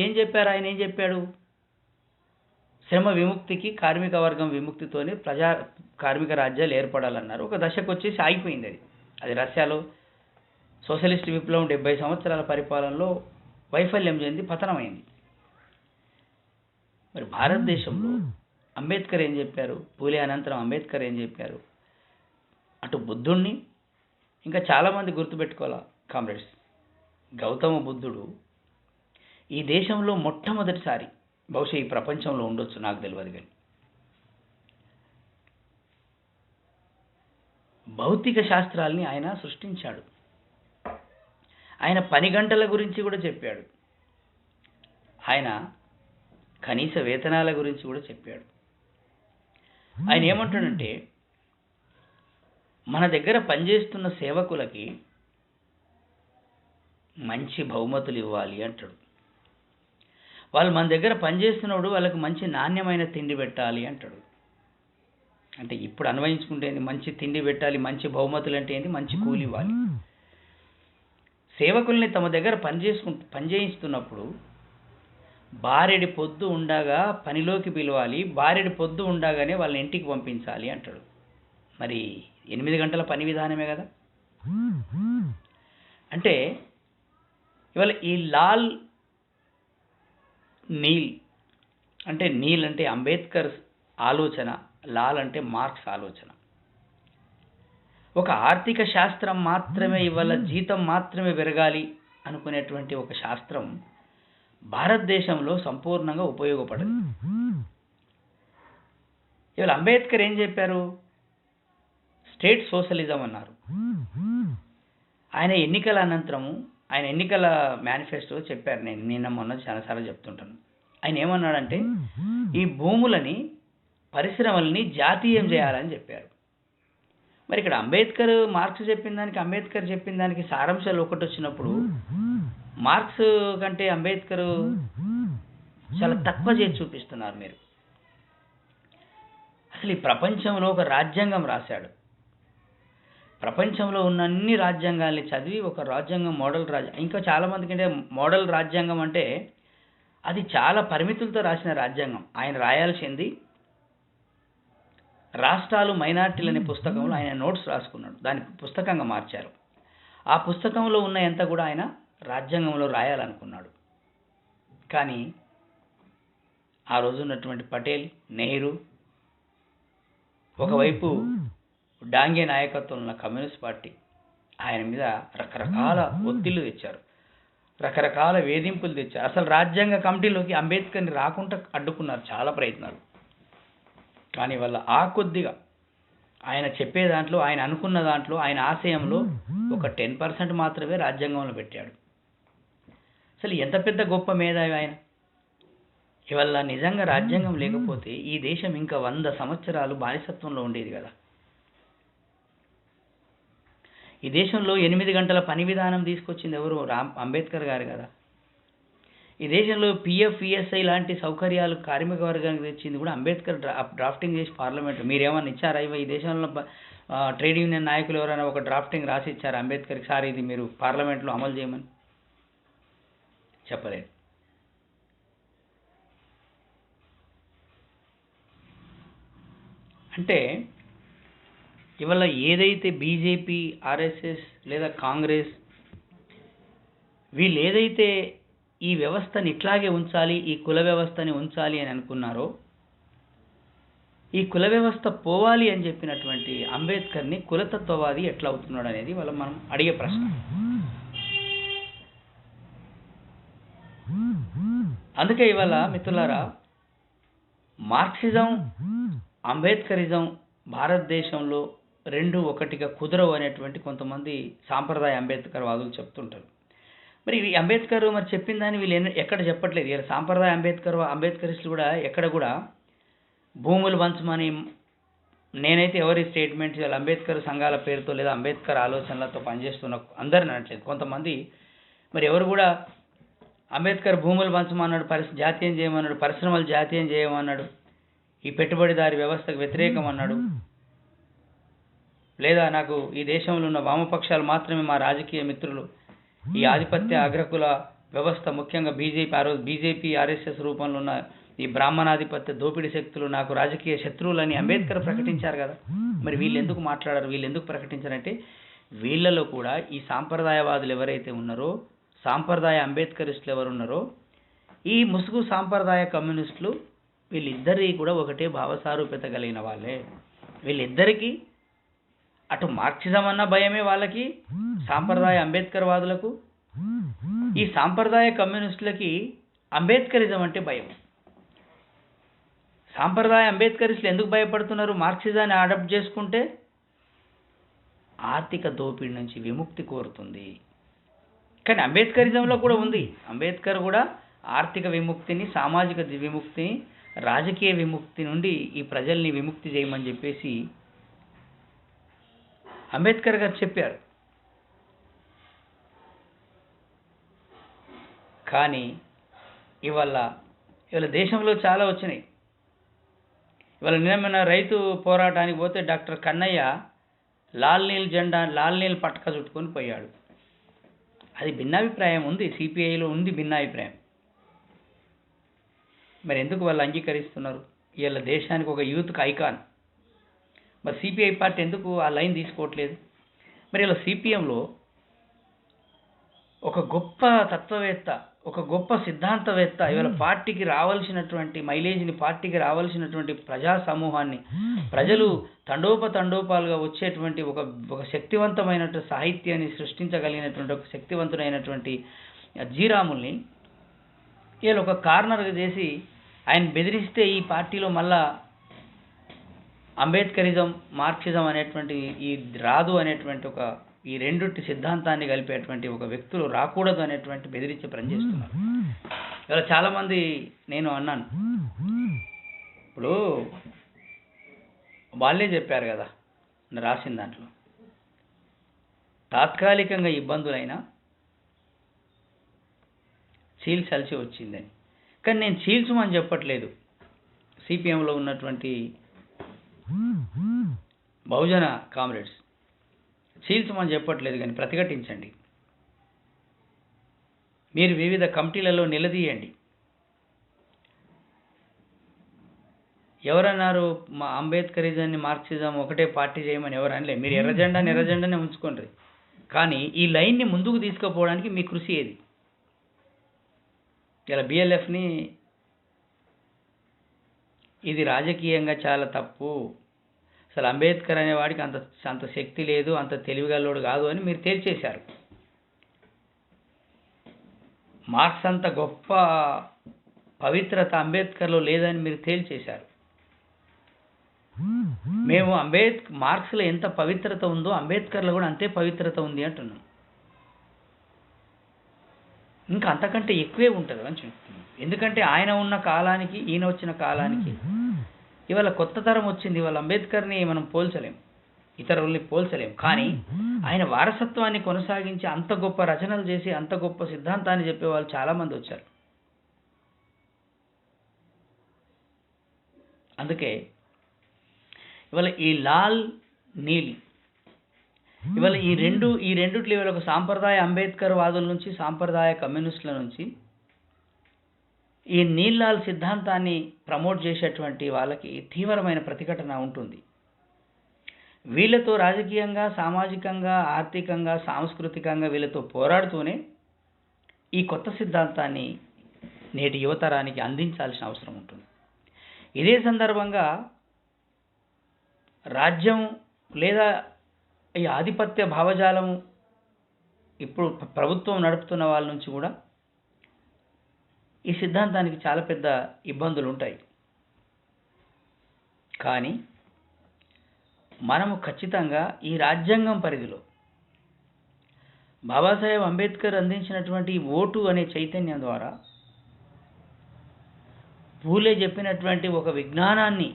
ఏం చెప్పారు? ఆయన ఏం చెప్పాడు? శ్రమ విముక్తికి, కార్మిక వర్గం విముక్తితోనే కార్మిక రాజ్యాలు ఏర్పడాలన్నారు. ఒక దశకు వచ్చేసి ఆగిపోయింది. అది రష్యాలో సోషలిస్ట్ విప్లవం 70 సంవత్సరాల పరిపాలనలో వైఫల్యం చెంది పతనమైంది. మరి భారతదేశంలో అంబేద్కర్ ఏం చెప్పారు? పూలే అనంతరం అంబేద్కర్ ఏం చెప్పారు? అటు బుద్ధుణ్ణి, ఇంకా చాలామంది గుర్తుపెట్టుకోవాలా కామ్రేడ్స్, గౌతమ బుద్ధుడు ఈ దేశంలో మొట్టమొదటిసారి, బహుశా ఈ ప్రపంచంలో ఉండొచ్చు, నాకు తెలియదు, కానీ భౌతిక శాస్త్రాల్ని ఆయన సృష్టించాడు. ఆయన పని గంటల గురించి కూడా చెప్పాడు. ఆయన కనీస వేతనాల గురించి కూడా చెప్పాడు. ఆయన ఏమంటాడంటే, మన దగ్గర పనిచేస్తున్న సేవకులకి మంచి బహుమతులు ఇవ్వాలి అంటాడు. వాళ్ళు మన దగ్గర పనిచేస్తున్నప్పుడు వాళ్ళకి మంచి నాణ్యమైన తిండి పెట్టాలి అంటాడు. అంటే ఇప్పుడు అన్వయించుకుంటే ఏంది? మంచి తిండి పెట్టాలి, మంచి బహుమతులు అంటే ఏంది? మంచి కూలి ఇవ్వాలి. సేవకుల్ని తమ దగ్గర పనిచేయిస్తున్నప్పుడు బారెడి పొద్దు ఉండగా పనిలోకి పిలవాలి, బారెడి పొద్దు ఉండగానే వాళ్ళని ఇంటికి పంపించాలి అంటాడు. మరి 8 గంటల పని విధానమే కదా. అంటే ఇవాళ ఈ లాల్ నీల్ అంటే నీల్ అంటే అంబేద్కర్ ఆలోచన, లాల్ అంటే మార్క్స్ ఆలోచన. ఒక ఆర్థిక శాస్త్రం మాత్రమే ఇవాళ జీతం మాత్రమే పెరగాలి అనుకునేటువంటి ఒక శాస్త్రం భారతదేశంలో సంపూర్ణంగా ఉపయోగపడదు. ఇవాళ అంబేద్కర్ ఏం చెప్పారు? స్టేట్ సోషలిజం అన్నారు. ఆయన ఎన్నికల అనంతరము, ఆయన ఎన్నికల మేనిఫెస్టో చెప్పారు. నేను నిన్న మొన్న చాలాసార్లు చెప్తుంటాను. ఆయన ఏమన్నాడంటే ఈ భూములని, పరిశ్రమల్ని జాతీయం చేయాలని చెప్పారు. మరి ఇక్కడ మార్క్స్ చెప్పిన దానికి సారాంశాలు ఒకటి వచ్చినప్పుడు మార్క్స్ కంటే అంబేద్కర్ చాలా తక్కువ చేసి చూపిస్తున్నారు మీరు. అసలు ఈ ప్రపంచంలో ఒక రాజ్యాంగం రాశాడు. ప్రపంచంలో ఉన్న అన్ని రాజ్యాంగాల్ని చదివి ఒక రాజ్యాంగం ఇంకా చాలా మందికి అంటే మోడల్ రాజ్యాంగం అంటే అది చాలా పరిమితులతో రాసిన రాజ్యాంగం. ఆయన రాయాల్సింది రాష్ట్రాలు మైనార్టీలు అనే పుస్తకంలో ఆయన నోట్స్ రాసుకున్నాడు. దాన్ని పుస్తకంగా మార్చారు. ఆ పుస్తకంలో ఉన్న ఎంత కూడా ఆయన రాజ్యాంగంలో రాయాలనుకున్నాడు. కానీ ఆ రోజు ఉన్నటువంటి పటేల్, నెహ్రూ, ఒకవైపు డాంగే నాయకత్వం ఉన్న కమ్యూనిస్ట్ పార్టీ ఆయన మీద రకరకాల ఒత్తిళ్లు తెచ్చారు, రకరకాల వేధింపులు తెచ్చారు. అసలు రాజ్యాంగ కమిటీలోకి అంబేద్కర్ని రాకుండా అడ్డుకున్నారు చాలా ప్రయత్నాలు. కానీ వాళ్ళ కొద్దిగా ఆయన చెప్పే దాంట్లో, ఆయన అనుకున్న దాంట్లో, ఆయన ఆశయంలో ఒక 10% మాత్రమే రాజ్యాంగంలో పెట్టాడు. అసలు ఎంత పెద్ద గొప్ప మేధావి ఆయన. ఇవాళ నిజంగా రాజ్యాంగం లేకపోతే ఈ దేశం ఇంకా 100 సంవత్సరాలు బానిసత్వంలో ఉండేది కదా. ఈ దేశంలో 8 గంటల పని విధానం తీసుకొచ్చింది ఎవరు? అంబేద్కర్ గారు కదా. ఈ దేశంలో పిఎఫ్, ఈఎస్ఐ లాంటి సౌకర్యాలు కార్మిక వర్గానికి తెచ్చింది కూడా అంబేద్కర్ డ్రాఫ్టింగ్ చేసి పార్లమెంట్. మీరేమన్నా ఇచ్చారా? ఈ దేశంలో ట్రేడ్ యూనియన్ నాయకులు ఎవరైనా ఒక డ్రాఫ్టింగ్ రాసి ఇచ్చారు అంబేద్కర్కి, సార్ ఇది మీరు పార్లమెంట్లో అమలు చేయమని? చెప్పలేదు. అంటే ఇవాళ ఏదైతే బీజేపీ, ఆర్ఎస్ఎస్ లేదా కాంగ్రెస్ వీళ్ళు ఏదైతే ఈ వ్యవస్థని ఇట్లాగే ఉంచాలి, ఈ కుల వ్యవస్థని ఉంచాలి అని అనుకున్నారో, ఈ కుల వ్యవస్థ పోవాలి అని చెప్పినటువంటి అంబేద్కర్ని కులతత్వవాది ఎట్లా అవుతున్నాడు అనేది వాళ్ళ మనం అడిగే ప్రశ్న. అందుకే ఇవాళ మిత్రులారా, మార్క్సిజం, అంబేద్కరిజం భారతదేశంలో రెండు ఒకటిగా కుదరవు అనేటువంటి కొంతమంది సాంప్రదాయ అంబేద్కర్ వాదులు చెప్తుంటారు. మరి ఈ అంబేద్కర్ మరి చెప్పిన దాన్ని వీళ్ళు ఎక్కడ చెప్పట్లేదు. ఇలా సాంప్రదాయ అంబేద్కరిస్టులు కూడా ఎక్కడ కూడా భూములు పంచమని, నేనైతే ఎవరి స్టేట్మెంట్స్ వీళ్ళ అంబేద్కర్ సంఘాల పేరుతో లేదా అంబేద్కర్ ఆలోచనలతో పనిచేస్తున్న అందరిని అనట్లేదు. కొంతమంది మరి ఎవరు కూడా అంబేద్కర్ భూములు పంచమన్నాడు, జాతీయం చేయమన్నాడు, పరిశ్రమలు జాతీయం చేయమన్నాడు, ఈ పెట్టుబడిదారి వ్యవస్థకు వ్యతిరేకం అన్నాడు, లేదా నాకు ఈ దేశంలో ఉన్న వామపక్షాలు మాత్రమే మా రాజకీయ మిత్రులు, ఈ ఆధిపత్య అగ్రకుల వ్యవస్థ ముఖ్యంగా బీజేపీ ఆర్ఎస్ఎస్ రూపంలో ఉన్న ఈ బ్రాహ్మణాధిపత్య దోపిడీ శక్తులు నాకు రాజకీయ శత్రువులని అంబేద్కర్ ప్రకటించారు కదా. మరి వీళ్ళు ఎందుకు మాట్లాడారు, వీళ్ళు ఎందుకు ప్రకటించారంటే వీళ్ళలో కూడా ఈ సాంప్రదాయవాదులు ఎవరైతే ఉన్నారో, సాంప్రదాయ అంబేద్కరిస్టులు ఎవరు ఉన్నారో, ఈ ముసుగు సాంప్రదాయ కమ్యూనిస్టులు వీళ్ళిద్దరి కూడా ఒకటే భావసారూప్యత కలిగిన వాళ్ళే. వీళ్ళిద్దరికీ అటు మార్క్సిజం అన్న భయమే వాళ్ళకి, సాంప్రదాయ అంబేద్కర్ వాదులకు, ఈ సాంప్రదాయ కమ్యూనిస్టులకి అంబేద్కరిజం అంటే భయం. సాంప్రదాయ అంబేద్కరిస్టులు ఎందుకు భయపడుతున్నారు? మార్క్సిజాన్ని అడాప్ట్ చేసుకుంటే ఆర్థిక దోపిడీ నుంచి విముక్తి కోరుతుంది. కానీ అంబేద్కరిజంలో కూడా ఉంది. అంబేద్కర్ కూడా ఆర్థిక విముక్తిని, సామాజిక విముక్తిని, రాజకీయ విముక్తి నుండి ఈ ప్రజల్ని విముక్తి చేయమని చెప్పేసి అంబేద్కర్ గారు చెప్పారు. కానీ ఇవాళ ఇవాళ దేశంలో చాలా వచ్చినాయి. ఇవాళ నిన్న రైతు పోరాటానికి పోతే డాక్టర్ కన్నయ్య లాల్ నీల్ పట్క చుట్టుకొని పోయాడు. అది భిన్నాభిప్రాయం ఉంది, సిపిఐలో ఉంది భిన్నాభిప్రాయం. మరి ఎందుకు వాళ్ళు అంగీకరిస్తున్నారు? ఇవాళ దేశానికి ఒక యూత్కి ఐకాన్. మరి సిపిఐ పార్టీ ఎందుకు ఆ లైన్ తీసుకోవట్లేదు? మరి ఇలా సిపిఎంలో ఒక గొప్ప తత్వవేత్త, ఒక గొప్ప సిద్ధాంతవేత్త ఇవాళ పార్టీకి రావాల్సినటువంటి మైలేజ్ని, పార్టీకి రావాల్సినటువంటి ప్రజా సమూహాన్ని, ప్రజలు తండోపాలుగా వచ్చేటువంటి ఒక శక్తివంతమైనటువంటి సాహిత్యాన్ని సృష్టించగలిగినటువంటి ఒక శక్తివంతుడైనటువంటి జీరాముల్ని వీళ్ళు ఒక కార్నర్గా చేసి ఆయన బెదిరిస్తే ఈ పార్టీలో మళ్ళా అంబేద్కరిజం, మార్క్సిజం అనేటువంటి ఈ రాదు అనేటువంటి ఈ రెండుటి సిద్ధాంతాన్ని కలిపేటువంటి ఒక వ్యక్తులు రాకూడదు అనేటువంటి బెదిరించే పని చేస్తున్నారు. ఇలా చాలామంది నేను అన్నాను, ఇప్పుడు వాళ్ళే చెప్పారు కదా రాసిన దాంట్లో, తాత్కాలికంగా ఇబ్బందులైనా చీల్చాల్సి వచ్చిందని. కానీ నేను చీల్చమని చెప్పట్లేదు. సిపిఎంలో ఉన్నటువంటి బహుజన కామ్రేడ్స్ చీల్చమని చెప్పట్లేదు, కానీ ప్రతిఘటించండి. మీరు వివిధ కమిటీలలో నిలదీయండి. ఎవరన్నారు మా అంబేద్కరిజాన్ని, మార్క్సిజం ఒకటే పార్టీ చేయమని ఎవరు అనలే. మీరు ఎర్రజెండానే ఉంచుకోండి, కానీ ఈ లైన్ని ముందుకు తీసుకుపోవడానికి మీ కృషి ఏది? ఇలా బిఎల్ఎఫ్ని ఇది రాజకీయంగా చాలా తప్పు, అసలు అంబేద్కర్ అనేవాడికి అంత శక్తి లేదు, అంత తెలివిగల్లోడు కాదు అని మీరు తేల్చేశారు. మార్క్స్ అంత గొప్ప పవిత్రత అంబేద్కర్లో లేదని మీరు తేల్చేశారు. మేము మార్క్స్లో ఎంత పవిత్రత ఉందో అంబేద్కర్లో కూడా అంతే పవిత్రత ఉంది అంటున్నాం. ఇంకా అంతకంటే ఎక్కువే ఉంటుంది అని చెప్తున్నాం. ఎందుకంటే ఆయన ఉన్న కాలానికి, ఈయన వచ్చిన కాలానికి ఇవాళ కొత్త తరం వచ్చింది. ఇవాళ అంబేద్కర్ని మనం పోల్చలేం, ఇతరుల్ని పోల్చలేం. కానీ ఆయన వారసత్వాన్ని కొనసాగించి అంత గొప్ప రచనలు చేసి అంత గొప్ప సిద్ధాంతాన్ని చెప్పే వాళ్ళు చాలామంది వచ్చారు. అందుకే ఇవాళ ఈ లాల్ నీల్ ఇవాళ ఈ రెండిట్లో ఇవాళ ఒక సాంప్రదాయ అంబేద్కర్ వాదుల నుంచి, సాంప్రదాయ కమ్యూనిస్టుల నుంచి ఈ నీల్ లాల్ సిద్ధాంతాన్ని ప్రమోట్ చేసేటువంటి వాళ్ళకి తీవ్రమైన ప్రతిఘటన ఉంటుంది. వీళ్ళతో రాజకీయంగా, సామాజికంగా, ఆర్థికంగా, సాంస్కృతికంగా వీళ్ళతో పోరాడుతూనే ఈ కొత్త సిద్ధాంతాన్ని నేటి యువతరానికి అందించాల్సిన అవసరం ఉంటుంది. ఇదే సందర్భంగా రాజ్యం లేదా ఈ ఆధిపత్య భావజాలం ఇప్పుడు ప్రభుత్వం నడుపుతున్న వాళ్ళ నుంచి కూడా ఈ సిద్ధాంతానికి చాలా పెద్ద ఇబ్బందులు ఉంటాయి. కానీ మనము ఖచ్చితంగా ఈ రాజ్యాంగం పరిధిలో బాబాసాహెబ్ అంబేద్కర్ అందించినటువంటి ఓటు అనే చైతన్యం ద్వారా, పూలే చెప్పినటువంటి ఒక విజ్ఞానాన్ని,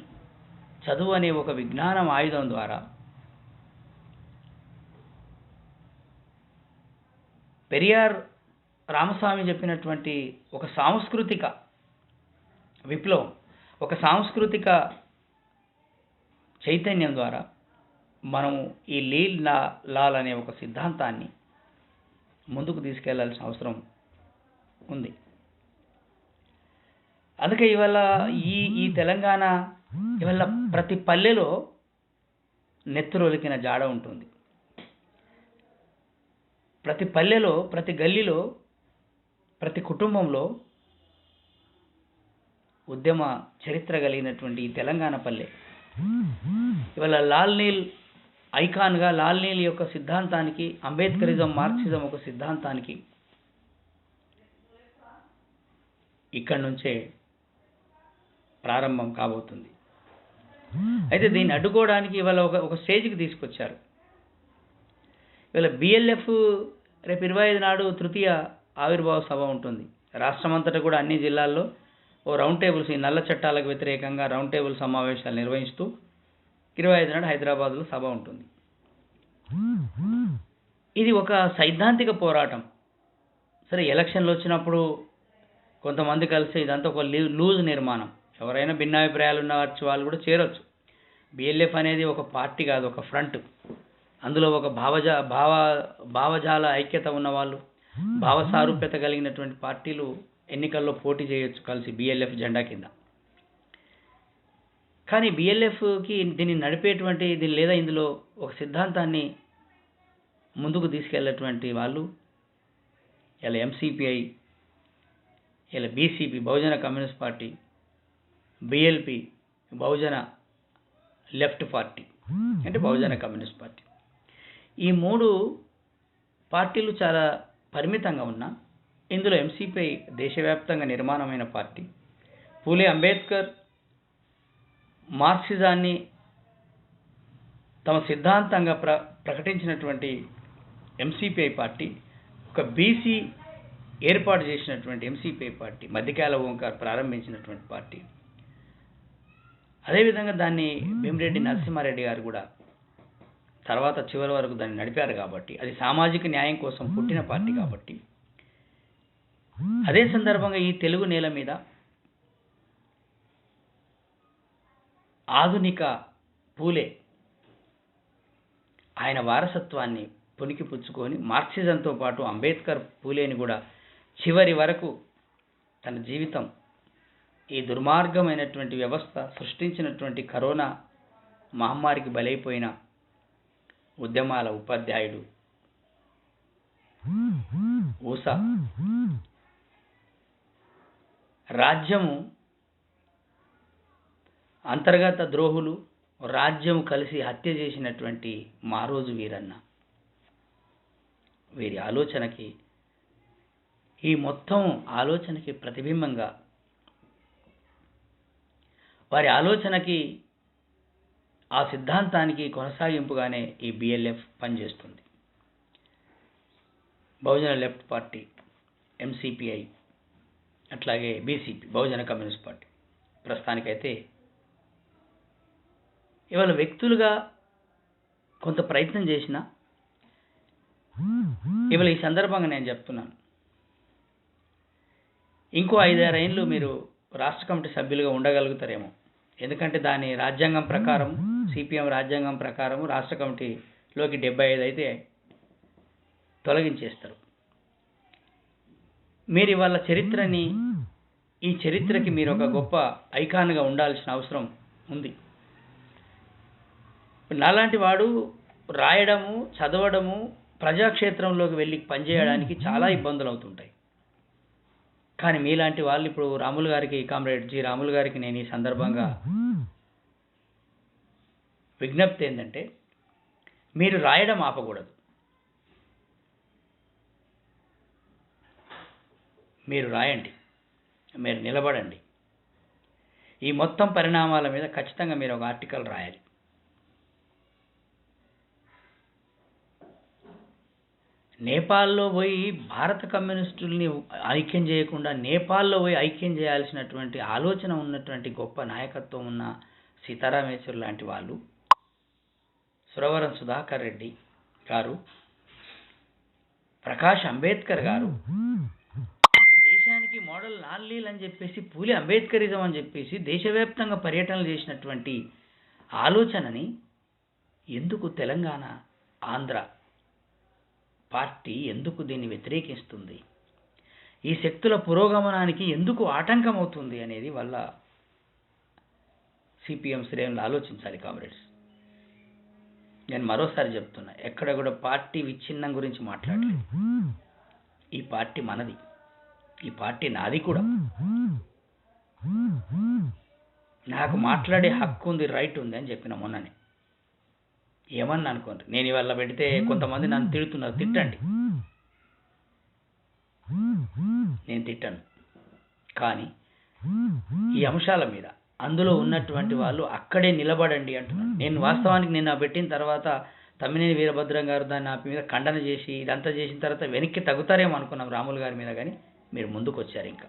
చదువు అనే ఒక విజ్ఞానం ఆయుధం ద్వారా, పెరియార్ రామస్వామి చెప్పినటువంటి ఒక సాంస్కృతిక విప్లవం, ఒక సాంస్కృతిక చైతన్యం ద్వారా మనము ఈ లాల్ అనే ఒక సిద్ధాంతాన్ని ముందుకు తీసుకెళ్లాల్సిన అవసరం ఉంది. అందుకే ఇవాళ ఈ తెలంగాణ ఇవాళ ప్రతి పల్లెలో నెత్తురొలికిన జాడ ఉంటుంది. ప్రతి పల్లెలో, ప్రతి గల్లీలో, ప్రతి కుటుంబంలో ఉద్యమ చరిత్ర కలిగినటువంటి ఈ తెలంగాణ పల్లె ఇవాళ లాల్ నీల్ ఐకాన్గా, లాల్ నీల్ యొక్క సిద్ధాంతానికి, అంబేద్కరిజం, మార్క్సిజం ఒక సిద్ధాంతానికి ఇక్కడి నుంచే ప్రారంభం కాబోతుంది. అయితే దీన్ని అడ్డుకోవడానికి ఇవాళ ఒక స్టేజ్కి తీసుకొచ్చారు. ఇవాళ బిఎల్ఎఫ్ రేపు 25 నాడు తృతీయ ఆవిర్భావ సభ ఉంటుంది. రాష్ట్రమంతటా కూడా అన్ని జిల్లాల్లో ఓ రౌండ్ టేబుల్స్, ఈ నల్ల చట్టాలకు వ్యతిరేకంగా రౌండ్ టేబుల్ సమావేశాలు నిర్వహిస్తూ 25 నాడు హైదరాబాద్లో సభ ఉంటుంది. ఇది ఒక సైద్ధాంతిక పోరాటం. సరే, ఎలక్షన్లు వచ్చినప్పుడు కొంతమంది కలిసి ఇదంతా ఒక లూజ్ నిర్మాణం. ఎవరైనా భిన్నాభిప్రాయాలు ఉన్న వాళ్ళు కూడా చేరొచ్చు. బిఎల్ఎఫ్ అనేది ఒక పార్టీ కాదు, ఒక ఫ్రంట్. అందులో ఒక భావజాల ఐక్యత ఉన్నవాళ్ళు, భావ సారూప్యత కలిగినటువంటి పార్టీలు ఎన్నికల్లో పోటీ చేయొచ్చు కలిసి బిఎల్ఎఫ్ జెండా కింద. కానీ బిఎల్ఎఫ్కి దీన్ని నడిపేటువంటి లేదా ఇందులో ఒక సిద్ధాంతాన్ని ముందుకు తీసుకెళ్ళేటువంటి వాళ్ళు ఇలా ఎంసిపిఐ, ఇలా బీసీపీ బహుజన కమ్యూనిస్ట్ పార్టీ, బిఎల్పి బహుజన లెఫ్ట్ పార్టీ అంటే బహుజన కమ్యూనిస్ట్ పార్టీ. ఈ 3 పార్టీలు చాలా పరిమితంగా ఉన్నా ఇందులో ఎంసిపిఐ దేశవ్యాప్తంగా నిర్మాణమైన పార్టీ. పూలే అంబేద్కర్ మార్క్సిజాన్ని తమ సిద్ధాంతంగా ప్రకటించినటువంటి ఎంసిపిఐ పార్టీ, ఒక బీసీ ఏర్పాటు చేసినటువంటి ఎంసిపిఐ పార్టీ, మధ్యకాల ఓంకార్ ప్రారంభించినటువంటి పార్టీ. అదేవిధంగా దాన్ని భీమిరెడ్డి నరసింహారెడ్డి గారు కూడా తర్వాత చివరి వరకు దాన్ని నడిపారు కాబట్టి అది సామాజిక న్యాయం కోసం పుట్టిన పార్టీ కాబట్టి. అదే సందర్భంగా ఈ తెలుగు నేల మీద ఆధునిక పూలే ఆయన వారసత్వాన్ని పుణికిపుచ్చుకొని మార్క్సిజంతో పాటు అంబేద్కర్, పూలేని కూడా చివరి వరకు తన జీవితం ఈ దుర్మార్గమైనటువంటి వ్యవస్థ సృష్టించినటువంటి కరోనా మహమ్మారికి బలైపోయిన ఉద్యమాల ఉపాధ్యాయుడు ఊసా, రాజ్యము అంతర్గత ద్రోహులు రాజ్యము కలిసి హత్య చేసినటువంటి మారోజు వీరన్న, వీరి ఆలోచనకి, ఈ మొత్తం ఆలోచనకి ప్రతిబింబంగా, వారి ఆలోచనకి ఆ సిద్ధాంతానికి కొనసాగింపుగానే ఈ బిఎల్ఎఫ్ పనిచేస్తుంది. బహుజన లెఫ్ట్ పార్టీ ఎంసిపిఐ, అట్లాగే బీసీపీ బహుజన కమ్యూనిస్ట్ పార్టీ. ప్రస్తుతానికైతే ఇవాళ వ్యక్తులుగా కొంత ప్రయత్నం చేసినా ఇవాళ ఈ సందర్భంగా నేను చెప్తున్నాను, ఇంకో 5-6 ఏళ్ళు మీరు రాష్ట్ర కమిటీ సభ్యులుగా ఉండగలుగుతారేమో. ఎందుకంటే దాని రాజ్యాంగం ప్రకారం, సిపిఎం రాజ్యాంగం ప్రకారం రాష్ట్ర కమిటీలోకి 75 అయితే తొలగించేస్తారు. మీరు ఇవాళ చరిత్రని, ఈ చరిత్రకి మీరు ఒక గొప్ప ఐకాన్గా ఉండాల్సిన అవసరం ఉంది. నాలాంటి వాడు రాయడము, చదవడము, ప్రజాక్షేత్రంలోకి వెళ్ళి పనిచేయడానికి చాలా ఇబ్బందులు అవుతుంటాయి. కానీ మీలాంటి వాళ్ళు ఇప్పుడు రాములు గారికి, కామ్రేడ్ జి రాములు గారికి నేను ఈ సందర్భంగా విజ్ఞప్తి ఏంటంటే, మీరు రాయడం ఆపకూడదు. మీరు రాయండి, మీరు నిలబడండి. ఈ మొత్తం పరిణామాల మీద ఖచ్చితంగా మీరు ఒక ఆర్టికల్ రాయాలి. నేపాల్లో పోయి భారత కమ్యూనిస్టుల్ని ఐక్యం చేయకుండా నేపాల్లో పోయి ఐక్యం చేయాల్సినటువంటి ఆలోచన ఉన్నటువంటి గొప్ప నాయకత్వం ఉన్న సీతారాం యేచూరి లాంటి వాళ్ళు, సురవరం సుధాకర్ రెడ్డి గారు, ప్రకాష్ అంబేద్కర్ గారు ఈ దేశానికి మోడల్ నాన్నీలు అని చెప్పేసి, పూలే అంబేద్కరిజం అని చెప్పేసి దేశవ్యాప్తంగా పర్యటనలు చేసినటువంటి ఆలోచనని ఎందుకు తెలంగాణ, ఆంధ్ర పార్టీ ఎందుకు దీన్ని వ్యతిరేకిస్తుంది, ఈ శక్తుల పురోగమనానికి ఎందుకు ఆటంకం అవుతుంది అనేది వల్ల సిపిఎం శ్రేణులు ఆలోచించాలి. కామ్రేడ్స్, నేను మరోసారి చెప్తున్నా, ఎక్కడ కూడా పార్టీ విచ్ఛిన్నం గురించి మాట్లాడలేదు. ఈ పార్టీ మనది, ఈ పార్టీ నాది కూడా. నాకు మాట్లాడే హక్కు ఉంది, రైట్ ఉంది అని చెప్పిన మొన్ననే. ఏమన్నా అనుకోండి, నేను ఇవాళ పెడితే కొంతమంది నన్ను తిడుతున్నారు, తిట్టండి, నేను తిట్టను. కానీ ఈ అంశాల మీద అందులో ఉన్నటువంటి వాళ్ళు అక్కడే నిలబడండి అంటున్నాను. నేను వాస్తవానికి నేను పెట్టిన తర్వాత తమ్మినేని వీరభద్రం గారు దాన్ని నా మీద ఖండన చేసి ఇదంతా చేసిన తర్వాత వెనక్కి తగ్గుతారేమో అనుకున్నాం రాములు గారి మీద. కానీ మీరు ముందుకు వచ్చారు, ఇంకా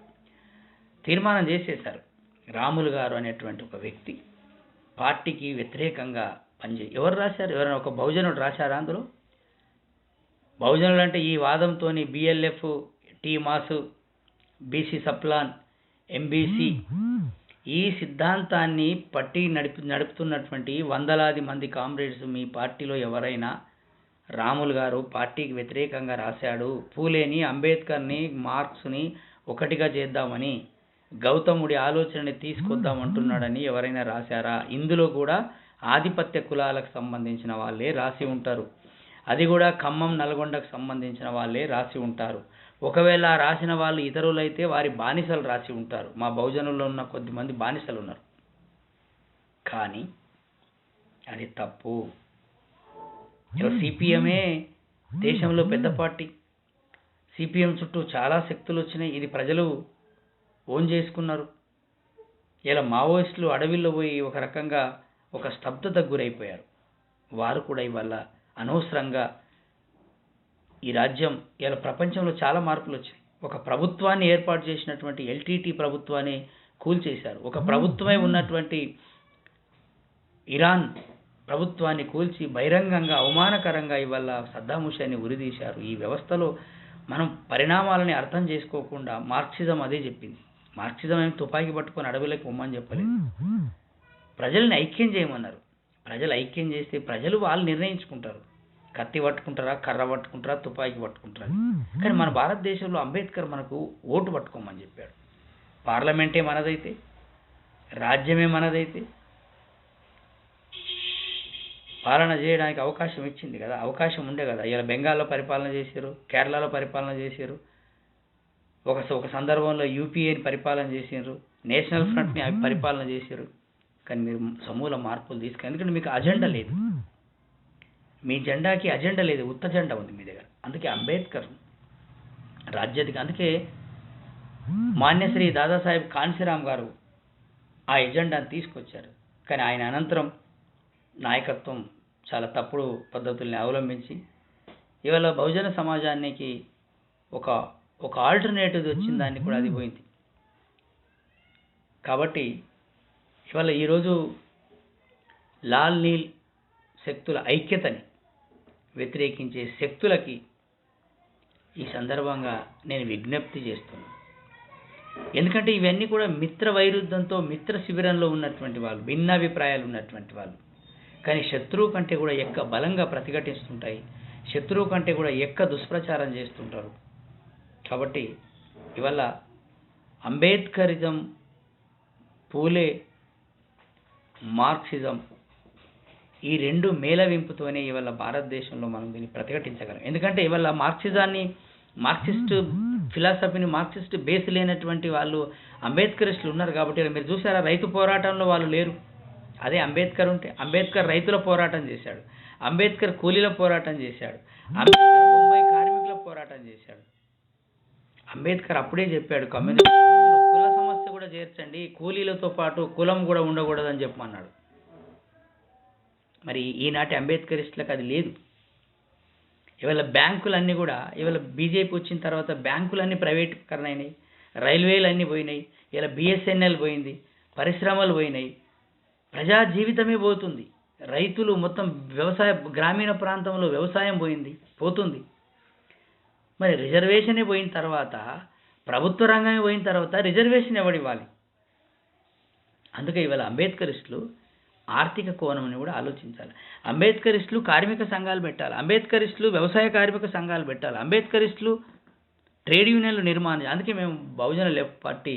తీర్మానం చేసేశారు. రాములు గారు అనేటువంటి ఒక వ్యక్తి పార్టీకి వ్యతిరేకంగా ఎవరు రాశారు? ఎవరైనా ఒక బహుజనుడు రాశారా అందులో? బహుజనులు అంటే ఈ వాదంతోని బిఎల్ఎఫ్, టీ మాసు, బీసీ సప్లాన్, ఎంబీసీ ఈ సిద్ధాంతాన్ని పట్టి నడుపుతున్నటువంటి వందలాది మంది కామ్రేడ్స్ మీ పార్టీలో ఎవరైనా రాములు గారు పార్టీకి వ్యతిరేకంగా రాశాడు, పూలేని, అంబేద్కర్ని, మార్క్స్ని ఒకటిగా చేద్దామని, గౌతముడి ఆలోచనని తీసుకొద్దామంటున్నాడని ఎవరైనా రాశారా? ఇందులో కూడా ఆధిపత్య కులాలకు సంబంధించిన వాళ్ళే రాసి ఉంటారు. అది కూడా ఖమ్మం, నల్గొండకు సంబంధించిన వాళ్ళే రాసి ఉంటారు. ఒకవేళ రాసిన వాళ్ళు ఇతరులైతే వారి బానిసలు రాసి ఉంటారు. మా బహుజనుల్లో ఉన్న కొద్దిమంది బానిసలు ఉన్నారు. కానీ అది తప్పు. సిపిఎంఏ దేశంలో పెద్ద పార్టీ. సిపిఎం చుట్టూ చాలా శక్తులు వచ్చినాయి. ఇది ప్రజలు ఓన్ చేసుకున్నారు. ఇలా మావోయిస్టులు అడవిలో పోయి ఒక రకంగా ఒక స్తబ్దతకు గురైపోయారు. వారు కూడా ఇవాళ అనవసరంగా ఈ రాజ్యం ఇలా ప్రపంచంలో చాలా మార్పులు వచ్చాయి. ఒక ప్రభుత్వాన్ని ఏర్పాటు చేసినటువంటి ఎల్టీటీ ప్రభుత్వాన్ని కూల్చేశారు. ఒక ప్రభుత్వమే ఉన్నటువంటి ఇరాన్ ప్రభుత్వాన్ని కూల్చి బహిరంగంగా అవమానకరంగా ఇవాళ సద్దాం హుసేన్ని ఉరిదీశారు. ఈ వ్యవస్థలో మనం పరిణామాలని అర్థం చేసుకోకుండా మార్క్సిజం అదే చెప్పింది. మార్క్సిజం ఏమి తుపాకీ పట్టుకొని అడవులకు పొమ్మని చెప్పలేదు. ప్రజల్ని ఐక్యం చేయమన్నారు. ప్రజలు ఐక్యం చేస్తే ప్రజలు వాళ్ళు నిర్ణయించుకుంటారు. కత్తి పట్టుకుంటారా, కర్ర పట్టుకుంటారా, తుపాకీ పట్టుకుంటారా. కానీ మన భారతదేశంలో అంబేద్కర్ మనకు ఓటు పట్టుకోమని చెప్పాడు. పార్లమెంటే మనదైతే, రాజ్యమే మనదైతే పాలన చేయడానికి అవకాశం ఇచ్చింది కదా, అవకాశం ఉండే కదా. ఇలా బెంగాల్లో పరిపాలన చేశారు, కేరళలో పరిపాలన చేశారు, ఒక సందర్భంలో యూపీఏని పరిపాలన చేశారు, నేషనల్ ఫ్రంట్ని పరిపాలన చేశారు. కానీ మీరు సమూల మార్పులు తీసుకుని, ఎందుకంటే మీకు అజెండా లేదు. మీ జెండాకి అజెండా లేదు, ఉత్త జెండా ఉంది మీ దగ్గర. అందుకే అంబేద్కర్ రాజ్యాధిక, అందుకే మాన్యశ్రీ దాదాసాహెబ్ కాన్సీరామ్ గారు ఆ ఎజెండాను తీసుకొచ్చారు. కానీ ఆయన అనంతరం నాయకత్వం చాలా తప్పుడు పద్ధతుల్ని అవలంబించి ఇవాళ బహుజన సమాజానికి ఒక ఆల్టర్నేటివ్ వచ్చిన దాన్ని కూడా అది పోయింది. కాబట్టి ఇవాళ ఈరోజు లాల్ నీల్ శక్తుల ఐక్యతని వ్యతిరేకించే శక్తులకి ఈ సందర్భంగా నేను విజ్ఞప్తి చేస్తున్నాను. ఎందుకంటే ఇవన్నీ కూడా మిత్ర వైరుధ్యంతో మిత్ర శిబిరంలో ఉన్నటువంటి వాళ్ళు, భిన్నాభిప్రాయాలు ఉన్నటువంటి వాళ్ళు. కానీ శత్రువు కంటే కూడా ఎక్క బలంగా ప్రతిఘటిస్తుంటాయి, శత్రువు కంటే కూడా ఎక్క దుష్ప్రచారం చేస్తుంటారు. కాబట్టి ఇవాళ అంబేద్కరిజం, పూలే, మార్క్సిజం ఈ రెండు మేళవింపుతోనే ఇవాళ భారతదేశంలో మనం దీన్ని ప్రతిఘటించగలం. ఎందుకంటే ఇవాళ మార్క్సిస్ట్ ఫిలాసఫీని, మార్క్సిస్ట్ బేస్ లేనటువంటి వాళ్ళు అంబేద్కరిస్టులు ఉన్నారు. కాబట్టి మీరు చూసారా, రైతు పోరాటంలో వాళ్ళు లేరు. అదే అంబేద్కర్ ఉంటే, అంబేద్కర్ రైతుల పోరాటం చేశాడు, అంబేద్కర్ కూలీల పోరాటం చేశాడు, అంబేద్కర్ ముంబై కార్మికుల పోరాటం చేశాడు. అంబేద్కర్ అప్పుడే చెప్పాడు, కమ్యూనిస్ట్ కుల సమస్య కూడా చేర్చండి, కూలీలతో పాటు కులం కూడా ఉండకూడదని చెప్పమన్నాడు. మరి ఈనాటి అంబేద్కరిస్టులకు అది లేదు. ఇవాళ బ్యాంకులన్నీ కూడా, ఇవాళ బీజేపీ వచ్చిన తర్వాత బ్యాంకులన్నీ ప్రైవేటీకరణ అయినాయి, రైల్వేలు పోయినాయి, ఇలా బిఎస్ఎన్ఎల్ పోయింది, పరిశ్రమలు పోయినాయి, ప్రజా జీవితమే పోతుంది. రైతులు మొత్తం వ్యవసాయ, గ్రామీణ ప్రాంతంలో వ్యవసాయం పోతుంది. మరి రిజర్వేషనే పోయిన తర్వాత, ప్రభుత్వ రంగమే పోయిన తర్వాత రిజర్వేషన్ ఎవడివ్వాలి? అందుకే ఇవాళ అంబేద్కరిస్టులు ఆర్థిక కోణంని కూడా ఆలోచించాలి. అంబేద్కరిస్టులు కార్మిక సంఘాలు పెట్టాలి, అంబేద్కరిస్టులు వ్యవసాయ కార్మిక సంఘాలు పెట్టాలి, అంబేద్కరిస్టులు ట్రేడ్ యూనియన్లు నిర్మాణం. అందుకే మేము బహుజన లెఫ్ట్ పార్టీ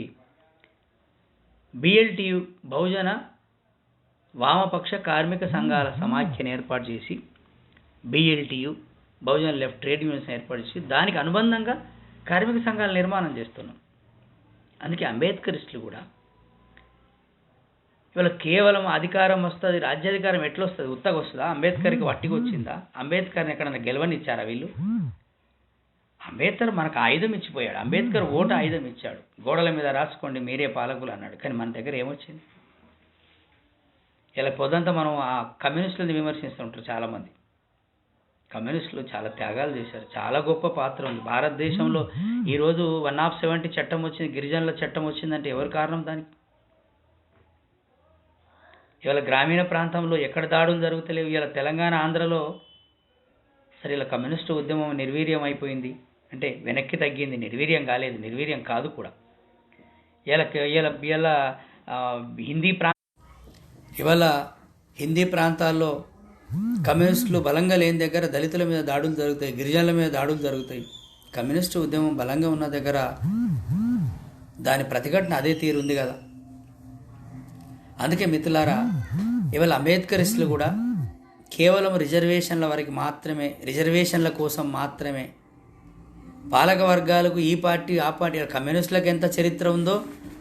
బిఎల్టీయు, బహుజన వామపక్ష కార్మిక సంఘాల సమాఖ్యను ఏర్పాటు చేసి, బిఎల్టీయు బహుజన లెఫ్ట్ ట్రేడ్ యూనియన్స్ ఏర్పాటు చేసి దానికి అనుబంధంగా కార్మిక సంఘాల నిర్మాణం చేస్తున్నాం. అందుకే అంబేద్కరిస్టులు కూడా ఇవాళ కేవలం అధికారం వస్తుంది, రాజ్యాధికారం ఎట్లా వస్తుంది, ఉత్తగా వస్తుందా? అంబేద్కర్కి వట్టిగా వచ్చిందా? అంబేద్కర్ని ఎక్కడన్నా గెలవనిచ్చారా వీళ్ళు? అంబేద్కర్ మనకు ఆయుధం ఇచ్చిపోయాడు. అంబేద్కర్ ఓటు ఆయుధం ఇచ్చాడు, గోడల మీద రాసుకోండి మీరే పాలకులు అన్నాడు. కానీ మన దగ్గర ఏమొచ్చింది? ఇలా పొద్దంతా మనం ఆ కమ్యూనిస్టులని విమర్శిస్తుంటారు చాలామంది. కమ్యూనిస్టులు చాలా త్యాగాలు చేశారు, చాలా గొప్ప పాత్ర ఉంది భారతదేశంలో. ఈరోజు 170 చట్టం వచ్చింది, గిరిజనుల చట్టం వచ్చిందంటే ఎవరు కారణం? దానికి ఇవాళ గ్రామీణ ప్రాంతంలో ఎక్కడ దాడులు జరుగుతలేవు. ఇవాళ తెలంగాణ, ఆంధ్రలో సరే ఇలా కమ్యూనిస్టు ఉద్యమం నిర్వీర్యం అయిపోయింది అంటే వెనక్కి తగ్గింది, నిర్వీర్యం కాలేదు, నిర్వీర్యం కాదు కూడా. ఇలా ఇలా ఇలా హిందీ ఇవాళ హిందీ ప్రాంతాల్లో కమ్యూనిస్టులు బలంగా లేని దగ్గర దళితుల మీద దాడులు జరుగుతాయి, గిరిజనుల మీద దాడులు జరుగుతాయి. కమ్యూనిస్టు ఉద్యమం బలంగా ఉన్న దగ్గర దాని ప్రతిఘటన అదే తీరుంది కదా. అందుకే మిత్రులారా, ఇవాళ అంబేద్కరిస్టులు కూడా కేవలం రిజర్వేషన్ల వరకు మాత్రమే, రిజర్వేషన్ల కోసం మాత్రమే పాలక వర్గాలకు ఈ పార్టీ ఆ పార్టీ, కమ్యూనిస్టులకు ఎంత చరిత్ర ఉందో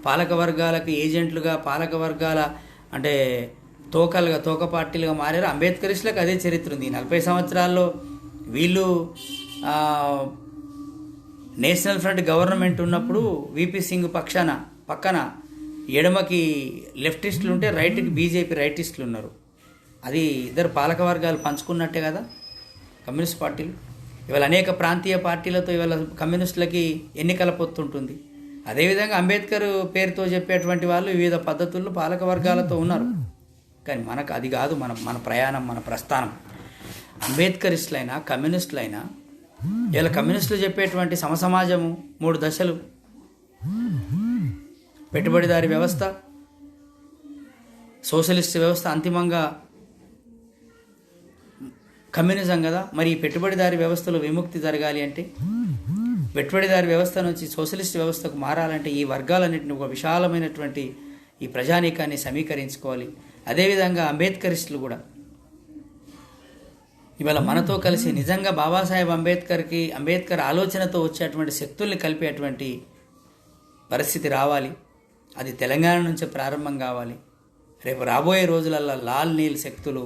పాలక వర్గాలకు ఏజెంట్లుగా, పాలక వర్గాల అంటే తోక పార్టీలుగా మారారు. అంబేద్కరిస్టులకు అదే చరిత్ర ఉంది. 40 సంవత్సరాల్లో వీళ్ళు నేషనల్ ఫ్రంట్ గవర్నమెంట్ ఉన్నప్పుడు విపి సింగ్ పక్కన ఎడమకి లెఫ్టిస్టులు ఉంటే రైట్కి బీజేపీ రైటిస్టులు ఉన్నారు. అది ఇద్దరు పాలక వర్గాలు పంచుకున్నట్టే కదా కమ్యూనిస్ట్ పార్టీలు. ఇవాళ అనేక ప్రాంతీయ పార్టీలతో ఇవాళ కమ్యూనిస్టులకి ఎన్నికల పొత్తు ఉంటుంది. అదేవిధంగా అంబేద్కర్ పేరుతో చెప్పేటువంటి వాళ్ళు వివిధ పద్ధతుల్లో పాలక వర్గాలతో ఉన్నారు. కానీ మనకు అది కాదు మన ప్రయాణం, మన ప్రస్థానం. అంబేద్కరిస్టులైనా కమ్యూనిస్టులైనా ఇలా కమ్యూనిస్టులు చెప్పేటువంటి సమసమాజము 3 దశలు: పెట్టుబడిదారి వ్యవస్థ, సోషలిస్ట్ వ్యవస్థ, అంతిమంగా కమ్యూనిజం కదా. మరి ఈ పెట్టుబడిదారి వ్యవస్థలో విముక్తి జరగాలి అంటే, పెట్టుబడిదారి వ్యవస్థ నుంచి సోషలిస్ట్ వ్యవస్థకు మారాలంటే ఈ వర్గాలన్నింటినీ ఒక విశాలమైనటువంటి ఈ ప్రజానీకాన్ని సమీకరించుకోవాలి. అదేవిధంగా అంబేద్కరిస్టులు కూడా ఇవాళ మనతో కలిసి నిజంగా బాబాసాహెబ్ అంబేద్కర్ ఆలోచనతో వచ్చేటువంటి శక్తుల్ని కలిపేటువంటి పరిస్థితి రావాలి. అది తెలంగాణ నుంచి ప్రారంభం కావాలి. రేపు రాబోయే రోజులలో లాల్ నీల్ శక్తులు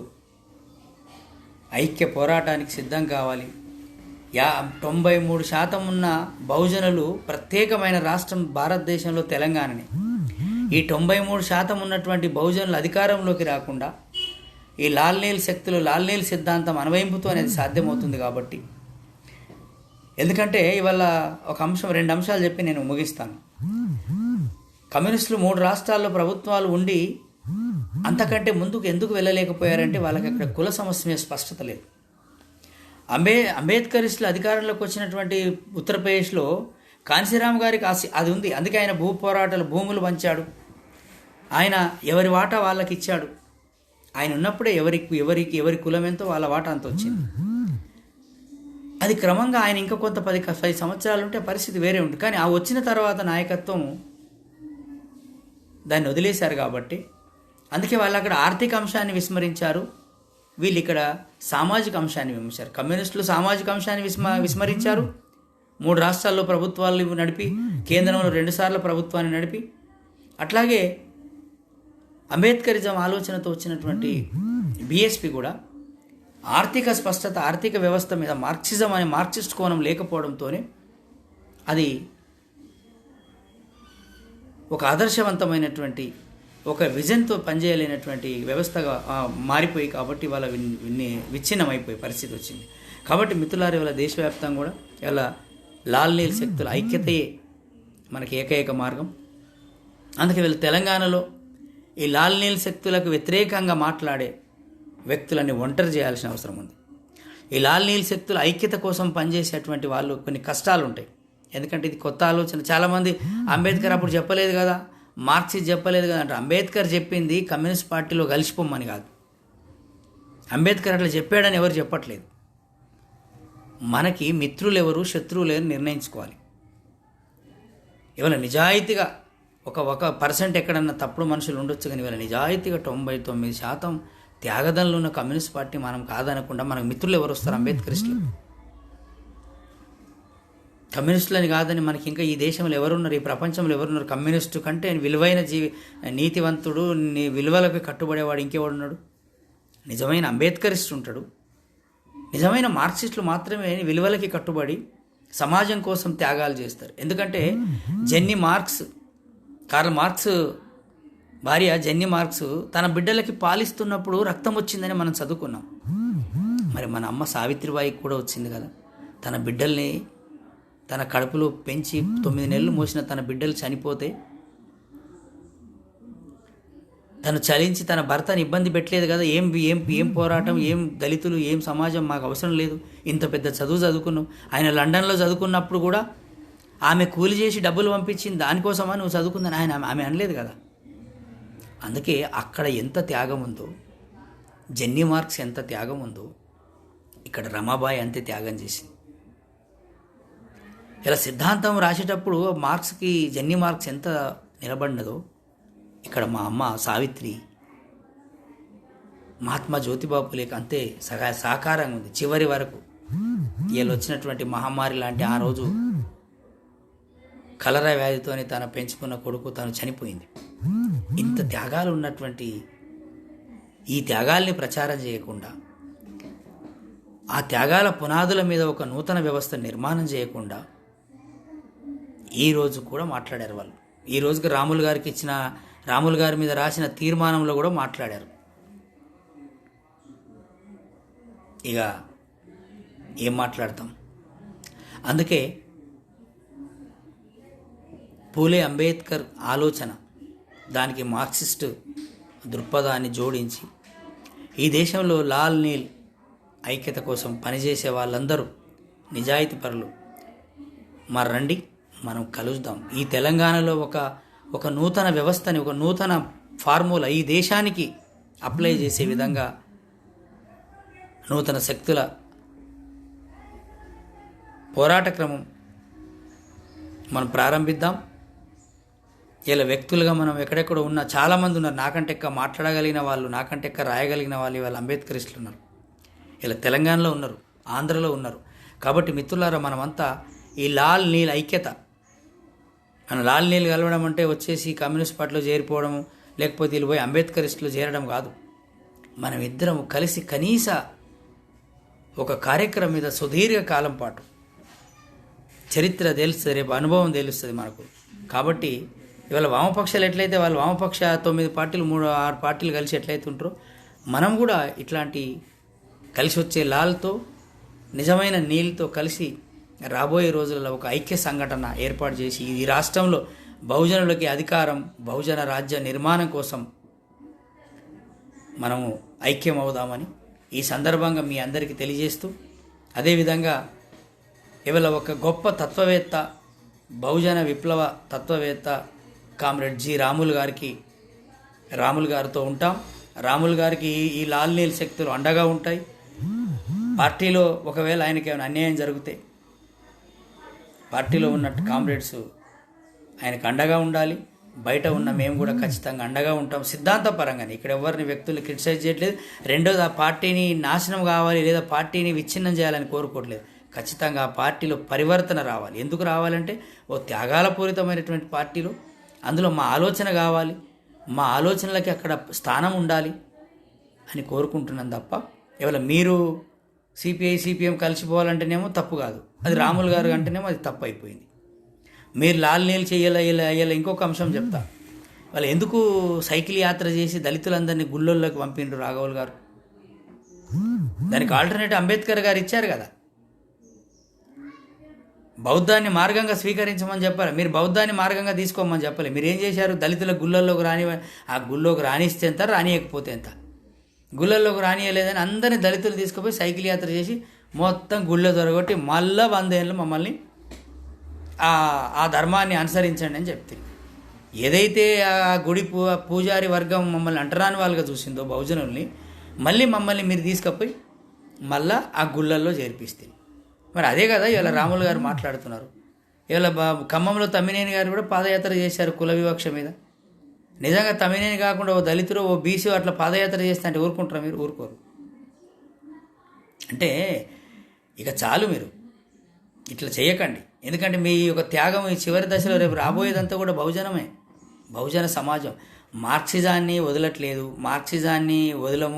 ఐక్య పోరాటానికి సిద్ధం కావాలి. 93% ఉన్న బహుజనులు ప్రత్యేకమైన రాష్ట్రం భారతదేశంలో తెలంగాణని. ఈ 93% ఉన్నటువంటి బహుజనులు అధికారంలోకి రాకుండా ఈ లాల్ నీల్ శక్తులు, లాల్ నీల్ సిద్ధాంతం అన్వయింపుతో అనేది సాధ్యమవుతుంది. కాబట్టి ఎందుకంటే ఇవాళ ఒక అంశం, 2 అంశాలు చెప్పి నేను ముగిస్తాను. కమ్యూనిస్టులు 3 రాష్ట్రాల్లో ప్రభుత్వాలు ఉండి అంతకంటే ముందుకు ఎందుకు వెళ్ళలేకపోయారంటే వాళ్ళకి అక్కడ కుల సమస్య మీద స్పష్టత లేదు. అంబేద్కరిస్టులు అధికారంలోకి వచ్చినటువంటి ఉత్తరప్రదేశ్లో కాంశీరామ్ గారికి అది ఉంది. అందుకే ఆయన భూములు పంచాడు. ఆయన ఎవరి వాటా వాళ్ళకి ఇచ్చాడు. ఆయన ఉన్నప్పుడే ఎవరి కులం ఎంతో వాళ్ళ వాటా అంత వచ్చింది. అది క్రమంగా ఆయన ఇంకా కొంత 10 సంవత్సరాలు ఉంటే పరిస్థితి వేరే ఉంటుంది. కానీ ఆ వచ్చిన తర్వాత నాయకత్వం దాన్ని వదిలేశారు. కాబట్టి అందుకే వాళ్ళు అక్కడ ఆర్థిక అంశాన్ని విస్మరించారు, వీళ్ళు ఇక్కడ సామాజిక అంశాన్ని విమర్శారు. కమ్యూనిస్టులు సామాజిక అంశాన్ని విస్మరించారు. 3 రాష్ట్రాల్లో ప్రభుత్వాలు నడిపి, కేంద్రంలో 2 సార్లు ప్రభుత్వాన్ని నడిపి, అట్లాగే అంబేద్కరిజం ఆలోచనతో వచ్చినటువంటి బీఎస్పీ కూడా ఆర్థిక స్పష్టత, ఆర్థిక వ్యవస్థ మీద మార్క్సిజం అనే మార్క్సిస్ట్ కోణం లేకపోవడంతోనే అది ఒక ఆదర్శవంతమైనటువంటి, ఒక విజన్తో పనిచేయలేనటువంటి వ్యవస్థగా మారిపోయి, కాబట్టి వాళ్ళ విచ్ఛిన్నమైపోయే పరిస్థితి వచ్చింది. కాబట్టి మిత్రులారు, ఇవాళ దేశవ్యాప్తంగా కూడా ఇవాళ లాల్ నీల్ శక్తుల ఐక్యతయే మనకి ఏకైక మార్గం. అందుకే వీళ్ళు తెలంగాణలో ఈ లాల్ నీల్ శక్తులకు వ్యతిరేకంగా మాట్లాడే వ్యక్తులని ఒంటరి చేయాల్సిన అవసరం ఉంది. ఈ లాల్ నీల్ శక్తుల ఐక్యత కోసం పనిచేసేటువంటి వాళ్ళు కొన్ని కష్టాలు ఉంటాయి. ఎందుకంటే ఇది కొత్త ఆలోచన. చాలామంది అంబేద్కర్ అప్పుడు చెప్పలేదు కదా, మార్క్సిస్ట్ చెప్పలేదు కదా అంటారు. అంబేద్కర్ చెప్పింది కమ్యూనిస్ట్ పార్టీలో కలిసిపోమని కాదు. అంబేద్కర్ అట్లా చెప్పాడని ఎవరు చెప్పట్లేదు. మనకి మిత్రులు ఎవరు, శత్రువులు ఎవరు నిర్ణయించుకోవాలి. ఇవాళ నిజాయితీగా ఒక 1% ఎక్కడన్నా తప్పుడు మనుషులు ఉండొచ్చు, కానీ ఇవాళ నిజాయితీగా 99% త్యాగదంలో ఉన్న కమ్యూనిస్ట్ పార్టీ మనం కాదనకుండా మనకు మిత్రులు ఎవరు వస్తారు? అంబేద్కరిస్టులు. కమ్యూనిస్టులని కాదని మనకి ఇంకా ఈ దేశంలో ఎవరున్నారు, ఈ ప్రపంచంలో ఎవరున్నారు? కమ్యూనిస్టు కంటే విలువైన నీతివంతుడు, విలువలకు కట్టుబడేవాడు ఇంకెవడున్నాడు? నిజమైన అంబేద్కరిస్ట్ ఉంటాడు. నిజమైన మార్క్సిస్టులు మాత్రమే విలువలకి కట్టుబడి సమాజం కోసం త్యాగాలు చేస్తారు. ఎందుకంటే కార్ల్ మార్క్స్ భార్య జెన్నీ మార్క్స్ తన బిడ్డలకి పాలిస్తున్నప్పుడు రక్తం వచ్చిందని మనం చదువుకున్నాం. మరి మన అమ్మ సావిత్రిబాయికి కూడా వచ్చింది కదా. తన బిడ్డల్ని తన కడుపులో పెంచి 9 నెలలు మోసిన తన బిడ్డలు చనిపోతే తను చలించి తన భర్తని ఇబ్బంది పెట్టలేదు కదా. ఏం ఏం ఏం పోరాటం, ఏం దళితులు, ఏం సమాజం, మాకు అవసరం లేదు, ఇంత పెద్ద చదువు చదువుకున్నావు. ఆయన లండన్లో చదువుకున్నప్పుడు కూడా ఆమె కూలి చేసి డబ్బులు పంపించింది, దానికోసమా నువ్వు చదువుకుందని ఆమె అనలేదు కదా. అందుకే అక్కడ ఎంత త్యాగం ఉందో, జెన్నీ మార్క్స్ ఎంత త్యాగం ఉందో, ఇక్కడ రమాబాయి అంతే త్యాగం చేసింది. ఇలా సిద్ధాంతం రాసేటప్పుడు మార్క్స్కి జెన్నీ మార్క్స్ ఎంత నిలబడినదో, ఇక్కడ మా అమ్మ సావిత్రి మహాత్మా జ్యోతిబాపులేకి అంతే సహకారంగా ఉంది చివరి వరకు. వీళ్ళు వచ్చినటువంటి మహమ్మారి లాంటి ఆ రోజు కలరా వ్యాధితోని తను పెంచుకున్న కొడుకు తను చనిపోయింది. ఇంత త్యాగాలు ఉన్నటువంటి ఈ త్యాగాల్ని ప్రచారం చేయకుండా, ఆ త్యాగాల పునాదుల మీద ఒక నూతన వ్యవస్థ నిర్మాణం చేయకుండా ఈరోజు కూడా మాట్లాడారు వాళ్ళు. ఈ రోజుకి రాములు గారి మీద రాసిన తీర్మానంలో కూడా మాట్లాడారు. ఇక ఏం మాట్లాడతాం. అందుకే పూలే అంబేద్కర్ ఆలోచన, దానికి మార్క్సిస్ట్ దృక్పథాన్ని జోడించి ఈ దేశంలో లాల్ నీల్ ఐక్యత కోసం పనిచేసే వాళ్ళందరూ నిజాయితీ పరులు మరి రండి, మనం కలుద్దాం. ఈ తెలంగాణలో ఒక నూతన వ్యవస్థని, ఒక నూతన ఫార్ములా ఈ దేశానికి అప్లై చేసే విధంగా నూతన శక్తుల పోరాట క్రమం మనం ప్రారంభిద్దాం. ఇలా వ్యక్తులుగా మనం ఎక్కడెక్కడ ఉన్న చాలామంది ఉన్నారు, నాకంటే ఎక్కువ మాట్లాడగలిగిన వాళ్ళు, నాకంటే ఎక్కువ రాయగలిగిన వాళ్ళు ఇవాళ అంబేద్కరిస్టులు ఉన్నారు. ఇలా తెలంగాణలో ఉన్నారు, ఆంధ్రలో ఉన్నారు. కాబట్టి మిత్రులారా, మనమంతా ఈ లాల్ నీల్ ఐక్యత, మన లాల్ నీల్ కలవడం అంటే వచ్చేసి కమ్యూనిస్ట్ పార్టీలో చేరిపోవడము, లేకపోతే వీళ్ళు పోయి అంబేద్కరిస్టులు చేరడం కాదు. మనం ఇద్దరం కలిసి కనీస ఒక కార్యక్రమం మీద సుదీర్ఘ కాలం పాటు చరిత్ర తెలుస్తుంది, రేపు అనుభవం తెలుస్తుంది మనకు. కాబట్టి ఇవాళ వామపక్షాలు ఎట్లయితే వాళ్ళు వామపక్ష 9 పార్టీలు 6 పార్టీలు కలిసి ఎట్లయితే ఉంటారో, మనం కూడా ఇట్లాంటి కలిసి వచ్చే లాల్తో, నిజమైన నీళ్ళతో కలిసి రాబోయే రోజులలో ఒక ఐక్య సంఘటన ఏర్పాటు చేసి ఈ రాష్ట్రంలో బహుజనులకి అధికారం, బహుజన రాజ్య నిర్మాణం కోసం మనము ఐక్యం అవుదామని ఈ సందర్భంగా మీ అందరికీ తెలియజేస్తూ, అదేవిధంగా ఇవాళ ఒక గొప్ప తత్వవేత్త, బహుజన విప్లవ తత్వవేత్త కామ్రేడ్ జి రాములు గారితో ఉంటాం. రాములు గారికి ఈ లాల్ నీల్ శక్తులు అండగా ఉంటాయి. పార్టీలో ఒకవేళ ఆయనకి ఏమైనా అన్యాయం జరిగితే పార్టీలో ఉన్నట్టు కామ్రేడ్స్ ఆయనకు అండగా ఉండాలి. బయట ఉన్న మేము కూడా ఖచ్చితంగా అండగా ఉంటాం సిద్ధాంతపరంగానే. ఇక్కడ ఎవరిని వ్యక్తులు క్రిటిసైజ్ చేయట్లేదు. రెండోది, ఆ పార్టీని నాశనం కావాలి లేదా పార్టీని విచ్ఛిన్నం చేయాలని కోరుకోవట్లేదు. ఖచ్చితంగా ఆ పార్టీలో పరివర్తన రావాలి. ఎందుకు రావాలంటే ఓ త్యాగాల పూరితమైనటువంటి పార్టీలో అందులో మా ఆలోచన కావాలి, మా ఆలోచనలకి అక్కడ స్థానం ఉండాలి అని కోరుకుంటున్నాను తప్ప, ఇవాళ మీరు సిపిఐ కలిసిపోవాలంటేనేమో తప్పు కాదు, అది రాములు గారు అంటేనేమో అది తప్పు అయిపోయింది. మీరు లాల్ నీల్ చేయాల ఇంకొక అంశం చెప్తా. వాళ్ళు ఎందుకు సైకిల్ యాత్ర చేసి దళితులందరినీ గుళ్ళల్లోకి పంపిండ్రు రాఘవులు గారు? దానికి ఆల్టర్నేటివ్ అంబేద్కర్ గారు ఇచ్చారు కదా. బౌద్ధాన్ని మార్గంగా స్వీకరించమని చెప్పారు, మీరు బౌద్ధాన్ని మార్గంగా తీసుకోమని చెప్పలే. మీరు ఏం చేశారు? దళితుల గుళ్ళల్లోకి ఆ గుళ్ళోకి రానిస్తే ఎంత, రానియకపోతే ఎంత. గుళ్ళల్లోకి రానియలేదని అందరినీ దళితులు తీసుకుపోయి సైకిల్ యాత్ర చేసి మొత్తం గుళ్ళో దొరగొట్టి మళ్ళా 100 ఏళ్ళు మమ్మల్ని ఆ ధర్మాన్ని అనుసరించండి అని చెప్తే, ఏదైతే ఆ గుడి పూజారి వర్గం మమ్మల్ని అంటరాని వాళ్ళుగా చూసిందో బహుజనుల్ని, మళ్ళీ మమ్మల్ని మీరు తీసుకుపోయి మళ్ళా ఆ గుళ్ళల్లో చేర్పిస్తే, మరి అదే కదా ఇవాళ రాములు గారు మాట్లాడుతున్నారు. ఇవాళ ఖమ్మంలో తమ్మినేని గారు కూడా పాదయాత్ర చేశారు కుల వివక్ష మీద. నిజంగా తమ్మినేని కాకుండా ఓ దళితుడు, ఓ బీసీ అట్లా పాదయాత్ర చేస్తే అంటే ఊరుకుంటారా మీరు? ఊరుకోరు. అంటే ఇక చాలు, మీరు ఇట్లా చేయకండి. ఎందుకంటే మీ యొక్క త్యాగం ఈ చివరి దశలో రేపు రాబోయేదంతా కూడా బహుజనమే, బహుజన సమాజం. మార్క్సిజాన్ని వదలట్లేదు, మార్క్సిజాన్ని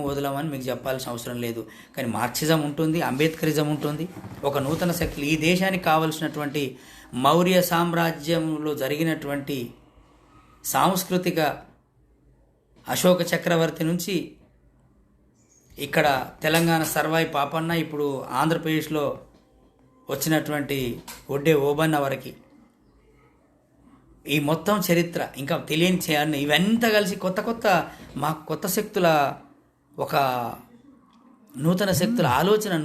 వదలమని మీకు చెప్పాల్సిన అవసరం లేదు. కానీ మార్క్సిజం ఉంటుంది, అంబేద్కరిజం ఉంటుంది. ఒక నూతన శక్తులు ఈ దేశానికి కావలసినటువంటి మౌర్య సామ్రాజ్యంలో జరిగినటువంటి సాంస్కృతిక అశోక చక్రవర్తి నుంచి ఇక్కడ తెలంగాణ సర్వాయి పాపన్న, ఇప్పుడు ఆంధ్రప్రదేశ్లో వచ్చినటువంటి ఒడ్డే ఓబన్న వరకు ఈ మొత్తం చరిత్ర ఇంకా తెలియని చేయాలని ఇవంతా కలిసి కొత్త శక్తుల ఒక నూతన శక్తుల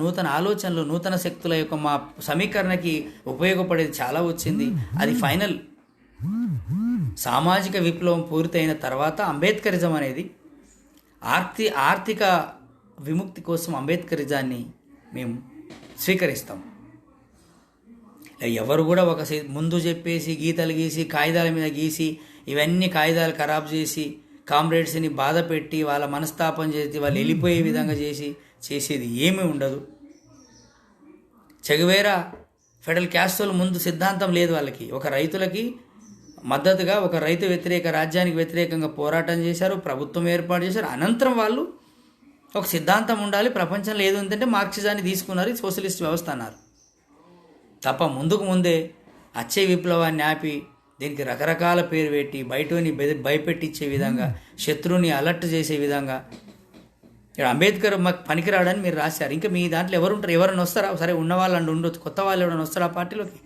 నూతన ఆలోచనలు నూతన శక్తుల యొక్క మా సమీకరణకి ఉపయోగపడేది చాలా వచ్చింది. అది ఫైనల్ సామాజిక విప్లవం పూర్తయిన తర్వాత అంబేద్కరిజం అనేది ఆర్థిక విముక్తి కోసం అంబేద్కరిజాన్ని మేము స్వీకరిస్తాం. ఎవరు కూడా ముందు చెప్పేసి గీతలు గీసి కాగితాల మీద గీసి ఇవన్నీ కాగితాలు ఖరాబ్ చేసి కామ్రేడ్స్ని బాధ పెట్టి వాళ్ళ మనస్తాపం చేసి వాళ్ళు వెళ్ళిపోయే విధంగా చేసేది ఏమీ ఉండదు. చెగువేరా ఫెడరల్ క్యాస్ట్రోల్ ముందు సిద్ధాంతం లేదు వాళ్ళకి. ఒక రైతులకి మద్దతుగా ఒక రైతు వ్యతిరేక రాజ్యానికి వ్యతిరేకంగా పోరాటం చేశారు, ప్రభుత్వం ఏర్పాటు చేశారు. అనంతరం వాళ్ళు ఒక సిద్ధాంతం ఉండాలి, ప్రపంచంలో ఏది ఉందంటే మార్క్సిజాన్ని తీసుకున్నారు, సోషలిస్ట్ వ్యవస్థ అన్నారు తప్ప ముందే అచ్చే విప్లవాన్ని ఆపి దీనికి రకరకాల పేరు పెట్టి బయటని భయపెట్టించే విధంగా శత్రువుని అలర్ట్ చేసే విధంగా ఇక్కడ అంబేద్కర్ మాకు పనికిరాడని మీరు రాశారు. ఇంకా మీ దాంట్లో ఎవరుంటారు? ఎవరైనా వస్తారా? సరే ఉన్న వాళ్ళు ఉండొచ్చు, కొత్త వాళ్ళు ఎవరైనా వస్తారా ఆ పార్టీలోకి?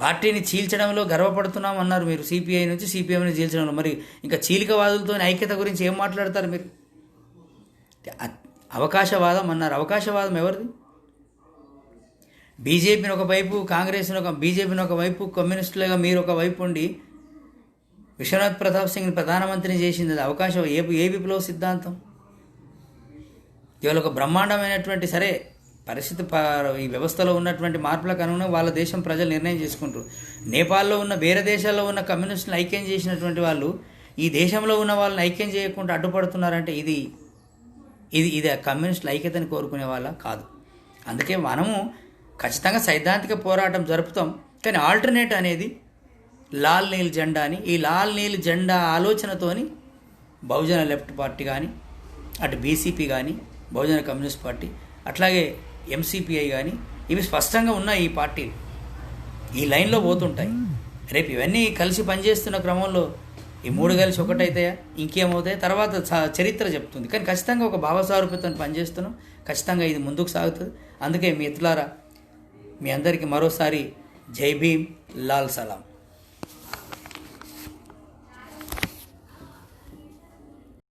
పార్టీని చీల్చడంలో గర్వపడుతున్నాం అన్నారు మీరు, సిపిఐ నుంచి సిపిఎంని చీల్చడంలో. మరి ఇంకా చీలికవాదులతో ఐక్యత గురించి ఏం మాట్లాడతారు మీరు? అవకాశవాదం అన్నారు. అవకాశవాదం ఎవరిది? బీజేపీని ఒకవైపు బీజేపీని ఒకవైపు కమ్యూనిస్టులుగా మీరు ఒకవైపు ఉండి విశ్వనాథ్ ప్రతాప్ సింగ్ని ప్రధానమంత్రిని చేసింది అది అవకాశం. ఏ విప్లవ సిద్ధాంతం? ఇవాళ ఒక బ్రహ్మాండమైనటువంటి సరే పరిస్థితి ఈ వ్యవస్థలో ఉన్నటువంటి మార్పులకు అనుగుణంగా వాళ్ళ దేశం ప్రజలు నిర్ణయం చేసుకుంటారు. నేపాల్లో ఉన్న వేరే దేశాల్లో ఉన్న కమ్యూనిస్టులను ఐక్యం చేసినటువంటి వాళ్ళు ఈ దేశంలో ఉన్న వాళ్ళని ఐక్యం చేయకుండా అడ్డుపడుతున్నారంటే ఇది కమ్యూనిస్టుల ఐక్యతని కోరుకునే వాళ్ళ కాదు. అందుకే మనము ఖచ్చితంగా సైద్ధాంతిక పోరాటం జరుపుతాం, కానీ ఆల్టర్నేట్ అనేది లాల్ నీల్ జెండా అని. ఈ లాల్ నీల్ జెండా ఆలోచనతోని బహుజన లెఫ్ట్ పార్టీ కానీ, అటు బీసీపీ కానీ, బహుజన కమ్యూనిస్ట్ పార్టీ, అట్లాగే ఎంసీపీఐ కానీ ఇవి స్పష్టంగా ఉన్నాయి. ఈ పార్టీలు ఈ లైన్లో పోతుంటాయి. రేపు ఇవన్నీ కలిసి పనిచేస్తున్న క్రమంలో ఈ మూడు కలిసి ఒకటైతాయా, ఇంకేమవుతాయి తర్వాత చరిత్ర చెప్తుంది. కానీ ఖచ్చితంగా ఒక భావసారూప్యతతో పనిచేస్తున్నాం. ఖచ్చితంగా ఇది ముందుకు సాగుతుంది. అందుకే మీ మిత్రులారా, మీ అందరికీ మరోసారి జై భీమ్, లాల్ సలాం.